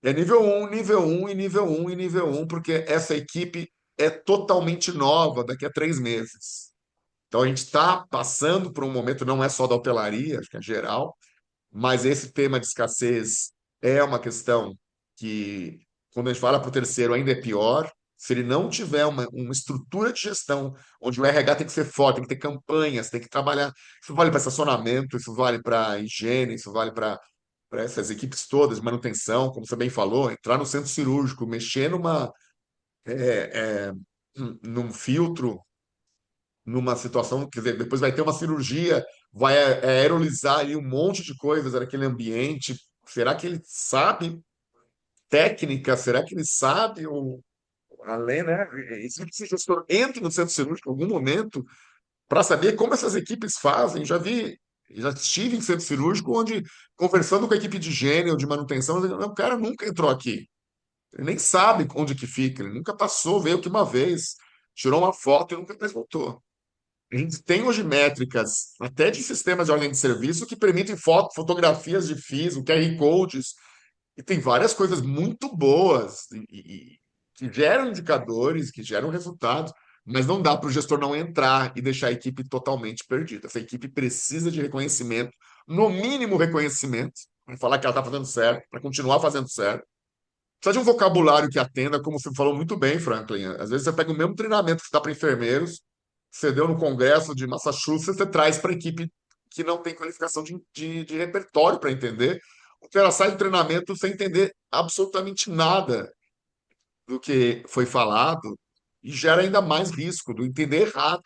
é nível um, nível um e nível um e nível um, porque essa equipe é totalmente nova daqui a 3 meses. Então a gente está passando por um momento, não é só da hotelaria, acho que é geral, mas esse tema de escassez é uma questão que, quando a gente fala para o terceiro, ainda é pior. Se ele não tiver uma estrutura de gestão, onde o RH tem que ser forte, tem que ter campanhas, tem que trabalhar. Isso vale para estacionamento, isso vale para higiene, isso vale para essas equipes todas de manutenção, como você bem falou, entrar no centro cirúrgico, mexer num filtro, numa situação, quer dizer, depois vai ter uma cirurgia, vai aerolizar ali um monte de coisas naquele ambiente. Será que ele sabe técnica? Será que ele sabe além, né? E se esse gestor entra no centro cirúrgico em algum momento, para saber como essas equipes fazem. Já estive em centro cirúrgico onde, conversando com a equipe de higiene ou de manutenção, eu digo, "Não, o cara nunca entrou aqui. Ele nem sabe onde que fica, ele nunca passou, veio aqui uma vez, tirou uma foto e nunca mais voltou. A gente tem hoje métricas, até de sistemas de ordem de serviço, que permitem fotografias de FIS, o QR Codes, e tem várias coisas muito boas que geram indicadores, que geram resultados, mas não dá para o gestor não entrar e deixar a equipe totalmente perdida. Essa equipe precisa de reconhecimento, no mínimo reconhecimento, para falar que ela está fazendo certo, para continuar fazendo certo. Precisa de um vocabulário que atenda, como você falou muito bem, Franklin. Às vezes você pega o mesmo treinamento que você dá para enfermeiros, você deu no Congresso de Massachusetts, você traz para a equipe que não tem qualificação de repertório para entender. O cara sai do treinamento sem entender absolutamente nada do que foi falado e gera ainda mais risco do entender errado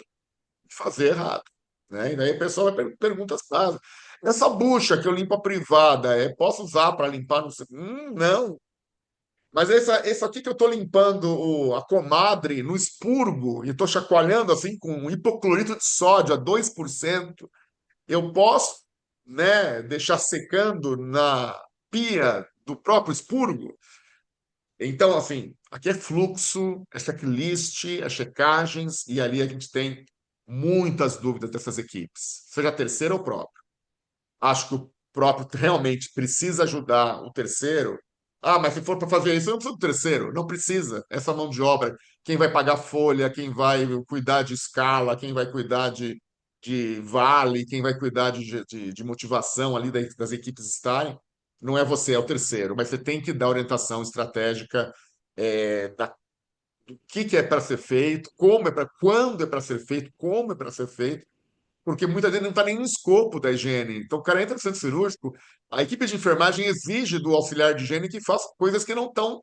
e fazer errado. Né? E daí a pessoa vai perguntas básicas. Essa bucha que eu limpo a privada, posso usar para limpar? Não. Mas esse aqui que eu estou limpando a comadre no expurgo e estou chacoalhando assim com hipoclorito de sódio a 2%, eu posso, né, deixar secando na pia do próprio expurgo? Então, assim, aqui é fluxo, é checklist, é checagens, e ali a gente tem muitas dúvidas dessas equipes, seja a terceira ou própria. Acho que o próprio realmente precisa ajudar o terceiro. Ah, mas se for para fazer isso, eu não preciso do terceiro. Não precisa. Essa mão de obra, quem vai pagar folha, quem vai cuidar de escala, quem vai cuidar de vale, quem vai cuidar de motivação ali das equipes estarem, não é você, é o terceiro. Mas você tem que dar orientação estratégica do que é para ser feito, como é para, quando é para ser feito, como é para ser feito, porque muitas vezes não está nem no escopo da higiene. Então, o cara entra no centro cirúrgico, a equipe de enfermagem exige do auxiliar de higiene que faça coisas que não estão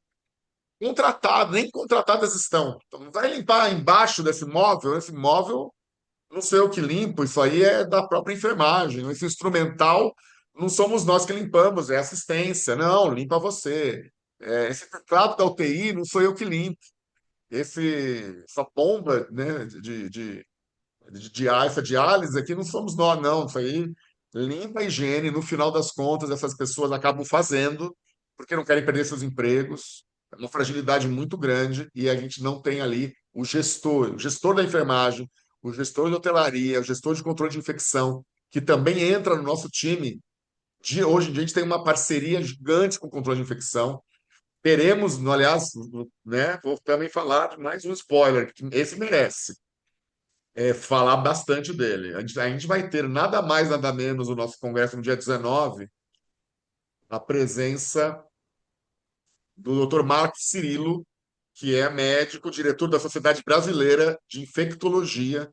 contratadas, nem contratadas estão. Então, não vai limpar embaixo desse móvel, esse móvel não sou eu que limpo, isso aí é da própria enfermagem. Esse instrumental não somos nós que limpamos, é assistência. Não, limpa você. Esse teclado da UTI não sou eu que limpo. Essa bomba, né, essa diálise aqui não somos nós, não. Isso aí limpa a higiene. No final das contas, essas pessoas acabam fazendo porque não querem perder seus empregos. É uma fragilidade muito grande e a gente não tem ali o gestor da enfermagem, o gestor de hotelaria, o gestor de controle de infecção, que também entra no nosso time. Hoje em dia, a gente tem uma parceria gigante com o controle de infecção. Teremos, aliás, né, vou também falar mais um spoiler, que esse merece falar bastante dele. A gente vai ter nada mais, nada menos no nosso congresso no dia 19, a presença do Dr. Marcos Cirilo, que é médico, diretor da Sociedade Brasileira de Infectologia,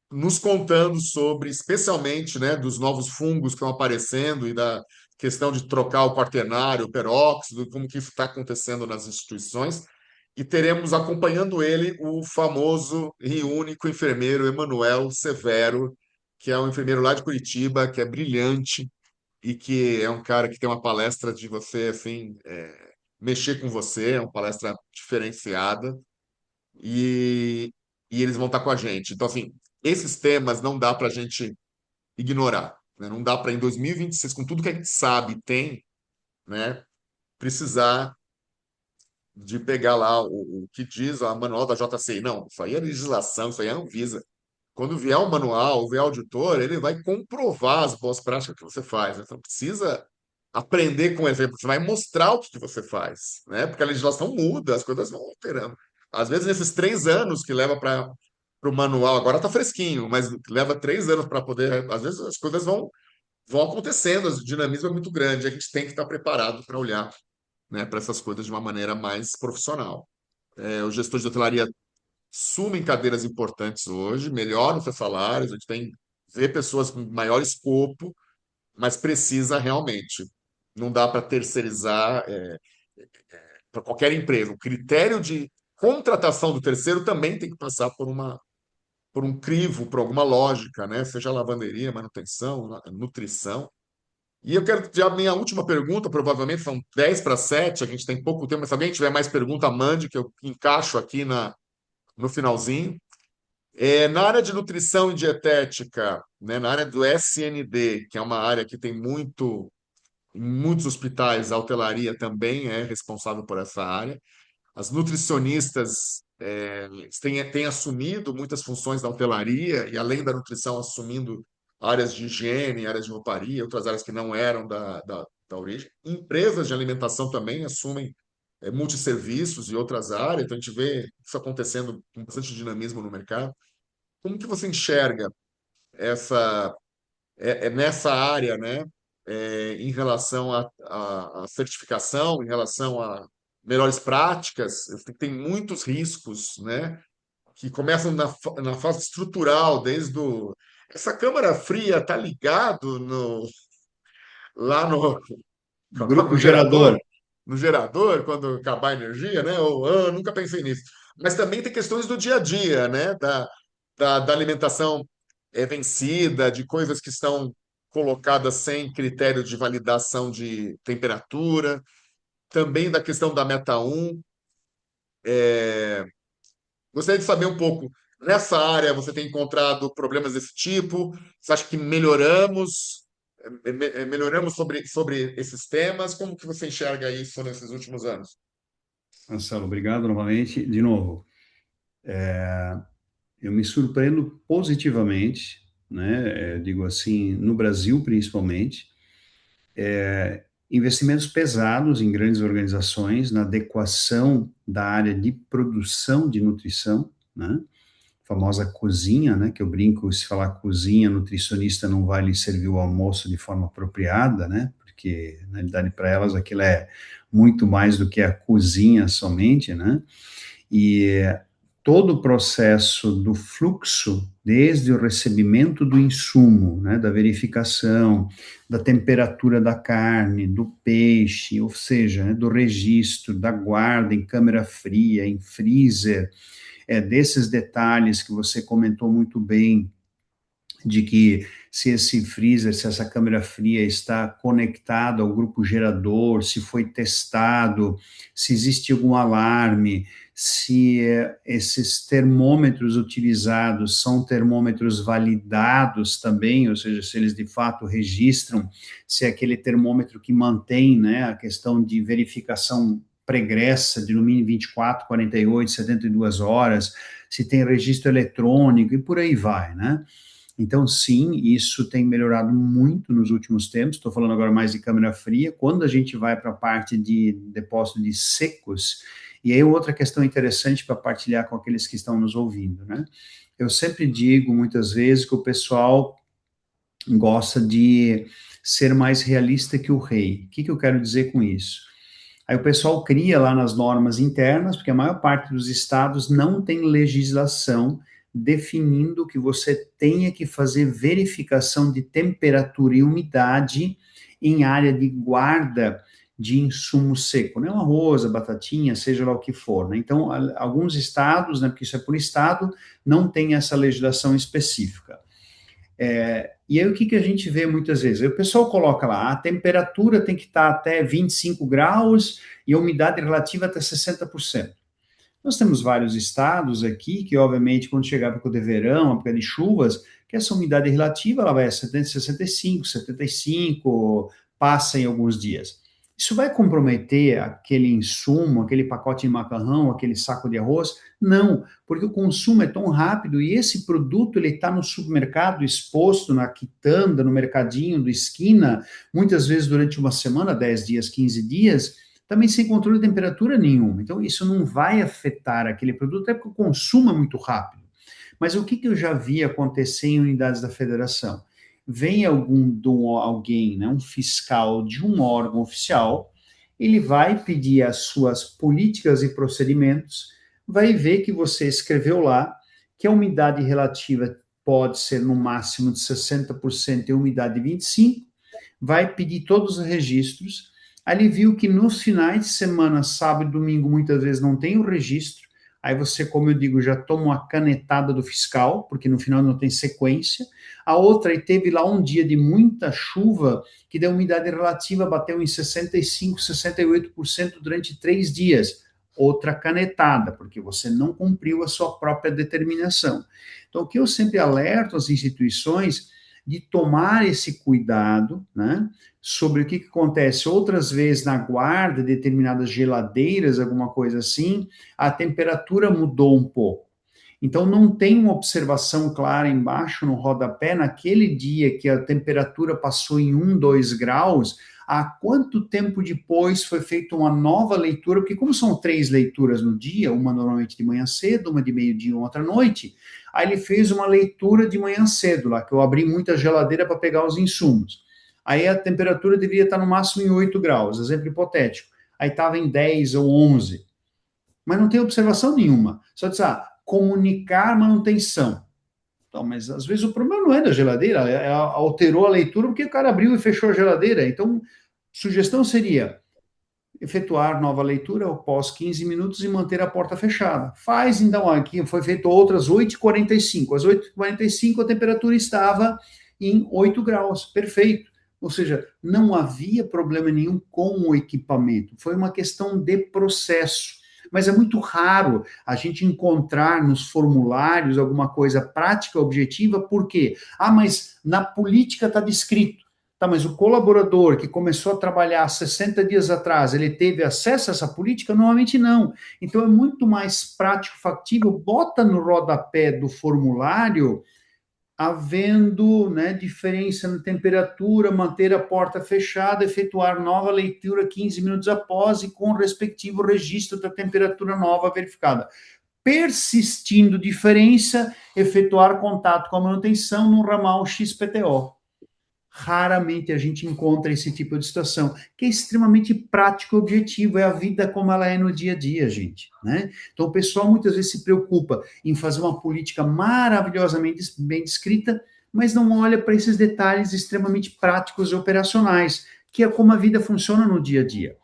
nos contando sobre, especialmente, né, dos novos fungos que estão aparecendo e da questão de trocar o quaternário, o peróxido, como que isso está acontecendo nas instituições. E teremos acompanhando ele o famoso e único enfermeiro Emanuel Severo, que é um enfermeiro lá de Curitiba, que é brilhante e que é um cara que tem uma palestra de você, assim, mexer com você, é uma palestra diferenciada e, e eles vão estar com a gente. Então, assim, esses temas não dá para a gente ignorar, né? Não dá para, em 2026, com tudo que a gente sabe e tem, né, precisar de pegar lá o que diz a manual da JCI. Não, isso aí é legislação, isso aí é Anvisa. Quando vier o manual, vier o auditor, ele vai comprovar as boas práticas que você faz. Né? Então, precisa aprender com o exemplo. Você vai mostrar o que você faz, né? Porque a legislação muda, as coisas vão alterando. Às vezes, nesses 3 anos que leva para o manual, agora está fresquinho, mas leva 3 anos para poder. Às vezes, as coisas vão acontecendo, o dinamismo é muito grande. A gente tem que estar preparado para olhar, né, para essas coisas de uma maneira mais profissional. O gestor de hotelaria assumem cadeiras importantes hoje, melhoram seus salários, a gente tem vê pessoas com maior escopo, mas precisa realmente. Não dá para terceirizar para qualquer empresa. O critério de contratação do terceiro também tem que passar por um crivo, por alguma lógica, né? Seja lavanderia, manutenção, nutrição. E eu quero ter a minha última pergunta, provavelmente são 10 para 7, a gente tem pouco tempo, mas se alguém tiver mais pergunta, mande, que eu encaixo aqui no finalzinho. Na área de nutrição e dietética, né, na área do SND, que é uma área que tem em muitos hospitais, a hotelaria também é responsável por essa área. As nutricionistas têm assumido muitas funções da hotelaria e, além da nutrição, assumindo áreas de higiene, áreas de rouparia, outras áreas que não eram da origem. Empresas de alimentação também assumem multisserviços e outras áreas, então a gente vê isso acontecendo com bastante dinamismo no mercado. Como que você enxerga essa nessa área, né, em relação à certificação, em relação a melhores práticas? Tem muitos riscos, né, que começam na fase estrutural, desde essa câmara fria está ligado lá Grupo no gerador. gerador, quando acabar a energia, né? Ou nunca pensei nisso. Mas também tem questões do dia a dia, né? Da alimentação vencida, de coisas que estão colocadas sem critério de validação de temperatura, também da questão da Meta 1. Gostaria de saber um pouco, nessa área você tem encontrado problemas desse tipo? Você acha que melhoramos sobre esses temas? Como que você enxerga isso nesses últimos anos? Marcelo, obrigado novamente. De novo, eu me surpreendo positivamente, né? Digo assim, no Brasil principalmente, investimentos pesados em grandes organizações na adequação da área de produção de nutrição, né? Famosa cozinha, né? Que eu brinco, se falar cozinha, nutricionista não vai lhe servir o almoço de forma apropriada, né? Porque, na realidade, para elas aquilo é muito mais do que a cozinha somente, né? E todo o processo do fluxo, desde o recebimento do insumo, né, da verificação, da temperatura da carne, do peixe, ou seja, né, do registro, da guarda em câmara fria, em freezer, desses detalhes que você comentou muito bem, de que se esse freezer, se essa câmara fria está conectada ao grupo gerador, se foi testado, se existe algum alarme, se esses termômetros utilizados são termômetros validados também, ou seja, se eles de fato registram, se é aquele termômetro que mantém, né, a questão de verificação pregressa de no mínimo 24, 48, 72 horas, se tem registro eletrônico e por aí vai, né? Então, sim, isso tem melhorado muito nos últimos tempos. Estou falando agora mais de câmara fria. Quando a gente vai para a parte de depósito de secos, e aí outra questão interessante para partilhar com aqueles que estão nos ouvindo, né? Eu sempre digo, muitas vezes, que o pessoal gosta de ser mais realista que o rei. O que eu quero dizer com isso? Aí o pessoal cria lá nas normas internas, porque a maior parte dos estados não tem legislação definindo que você tenha que fazer verificação de temperatura e umidade em área de guarda de insumo seco, né? Um arroz, a batatinha, seja lá o que for, né? Então, alguns estados, né, porque isso é por estado, não tem essa legislação específica. E aí o que a gente vê muitas vezes? Aí o pessoal coloca lá, a temperatura tem que estar até 25 graus e a umidade relativa até 60%. Nós temos vários estados aqui que, obviamente, quando chegar a época de verão, a época de chuvas, que essa umidade relativa ela vai a 70, 65, 75, passa em alguns dias. Isso vai comprometer aquele insumo, aquele pacote de macarrão, aquele saco de arroz? Não, porque o consumo é tão rápido e esse produto ele está no supermercado exposto na quitanda, no mercadinho do esquina, muitas vezes durante uma semana, 10 dias, 15 dias, também sem controle de temperatura nenhuma. Então, isso não vai afetar aquele produto, até porque o consumo é muito rápido. Mas o que eu já vi acontecer em unidades da federação? Vem alguém, né, um fiscal de um órgão oficial, ele vai pedir as suas políticas e procedimentos, vai ver que você escreveu lá que a umidade relativa pode ser no máximo de 60% e a umidade de 25%, vai pedir todos os registros. Ali viu que nos finais de semana, sábado e domingo, muitas vezes não tem o registro. Aí você, como eu digo, já toma uma canetada do fiscal, porque no final não tem sequência. A outra, aí teve lá um dia de muita chuva, que a umidade relativa bateu em 65%, 68% durante 3 dias. outra canetada, porque você não cumpriu a sua própria determinação. Então, o que eu sempre alerto as instituições de tomar esse cuidado, né, sobre o que acontece outras vezes na guarda, determinadas geladeiras, alguma coisa assim, a temperatura mudou um pouco. Então, não tem uma observação clara embaixo no rodapé, naquele dia que a temperatura passou em 1, 2 graus, há quanto tempo depois foi feita uma nova leitura, porque como são 3 leituras no dia, uma normalmente de manhã cedo, uma de meio-dia e outra à noite, aí ele fez uma leitura de manhã cedo, lá que eu abri muita geladeira para pegar os insumos. Aí a temperatura deveria estar no máximo em 8 graus, exemplo hipotético. Aí estava em 10 ou 11. Mas não tem observação nenhuma. Só diz, comunicar manutenção. Então, mas às vezes o problema não é da geladeira, ela alterou a leitura porque o cara abriu e fechou a geladeira. Então, sugestão seria efetuar nova leitura após 15 minutos e manter a porta fechada. Faz, então, aqui foi feito outras 8h45. Às 8h45 a temperatura estava em 8 graus, perfeito. Ou seja, não havia problema nenhum com o equipamento, foi uma questão de processo. Mas é muito raro a gente encontrar nos formulários alguma coisa prática, objetiva, por quê? Mas na política está descrito. Tá, mas o colaborador que começou a trabalhar 60 dias atrás, ele teve acesso a essa política? Normalmente não. Então é muito mais prático, factível, bota no rodapé do formulário, havendo, né, diferença na temperatura, manter a porta fechada, efetuar nova leitura 15 minutos após e com o respectivo registro da temperatura nova verificada. Persistindo diferença, efetuar contato com a manutenção no ramal XPTO. Raramente a gente encontra esse tipo de situação, que é extremamente prático e objetivo, é a vida como ela é no dia a dia, gente, né? Então o pessoal muitas vezes se preocupa em fazer uma política maravilhosamente bem descrita, mas não olha para esses detalhes extremamente práticos e operacionais, que é como a vida funciona no dia a dia.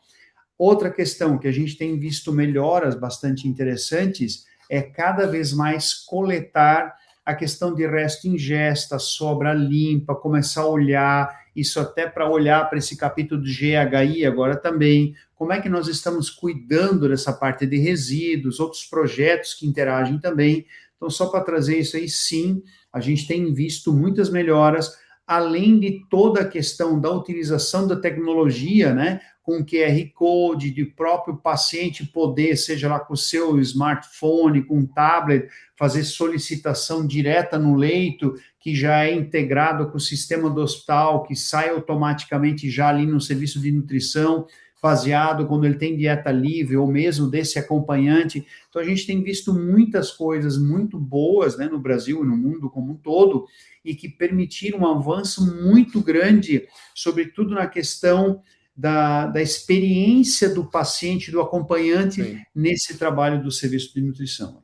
Outra questão que a gente tem visto melhoras bastante interessantes é cada vez mais coletar a questão de resto ingesta, sobra limpa, começar a olhar, isso até para olhar para esse capítulo do GHI agora também, como é que nós estamos cuidando dessa parte de resíduos, outros projetos que interagem também. Então, só para trazer isso aí, sim, a gente tem visto muitas melhoras, além de toda a questão da utilização da tecnologia, né, com QR Code, de próprio paciente poder, seja lá com o seu smartphone, com um tablet, fazer solicitação direta no leito, que já é integrado com o sistema do hospital, que sai automaticamente já ali no serviço de nutrição, baseado quando ele tem dieta livre, ou mesmo desse acompanhante. Então, a gente tem visto muitas coisas muito boas, né, no Brasil e no mundo como um todo, e que permitiram um avanço muito grande, sobretudo na questão da experiência do paciente, do acompanhante, sim, nesse trabalho do serviço de nutrição.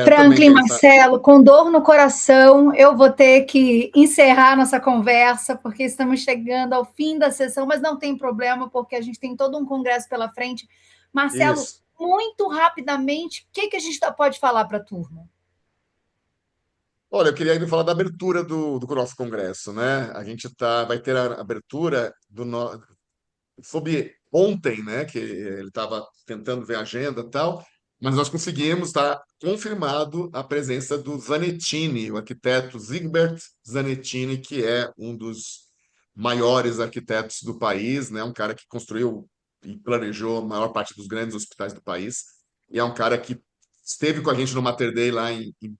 Franklin, Marcelo, com dor no coração, eu vou ter que encerrar nossa conversa, porque estamos chegando ao fim da sessão, mas não tem problema, porque a gente tem todo um congresso pela frente. Marcelo, isso, muito rapidamente, o que a gente pode falar para a turma? Olha, eu queria ainda falar da abertura do nosso congresso, né? A gente vai ter a abertura sobre ontem, né? Que ele estava tentando ver a agenda e tal, mas nós conseguimos, tá confirmado a presença do Zanettini, o arquiteto Zigbert Zanettini, que é um dos maiores arquitetos do país, né? Um cara que construiu e planejou a maior parte dos grandes hospitais do país, e é um cara que esteve com a gente no Mater Dei lá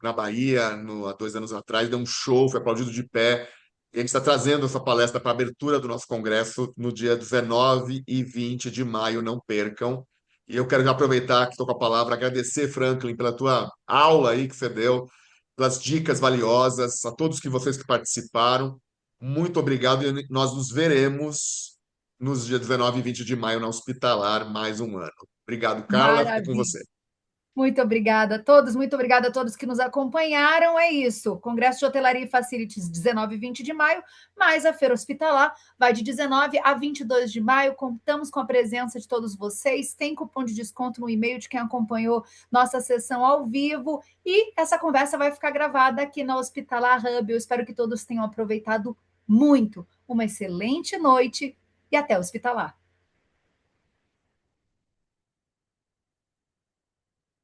na Bahia, há 2 anos atrás, deu um show, foi aplaudido de pé. E a gente está trazendo essa palestra para a abertura do nosso congresso no dia 19 e 20 de maio, não percam. E eu quero aproveitar que estou com a palavra, agradecer, Franklin, pela tua aula aí que você deu, pelas dicas valiosas, a todos vocês que participaram. Muito obrigado e nós nos veremos nos dias 19 e 20 de maio na Hospitalar mais um ano. Obrigado, Carla. Fico com você. Muito obrigada a todos, muito obrigada a todos que nos acompanharam. É isso, Congresso de Hotelaria e Facilities, 19 e 20 de maio, mais a Feira Hospitalar, vai de 19 a 22 de maio. Contamos com a presença de todos vocês, tem cupom de desconto no e-mail de quem acompanhou nossa sessão ao vivo, e essa conversa vai ficar gravada aqui na Hospitalar Hub. Eu espero que todos tenham aproveitado muito. Uma excelente noite e até o Hospitalar.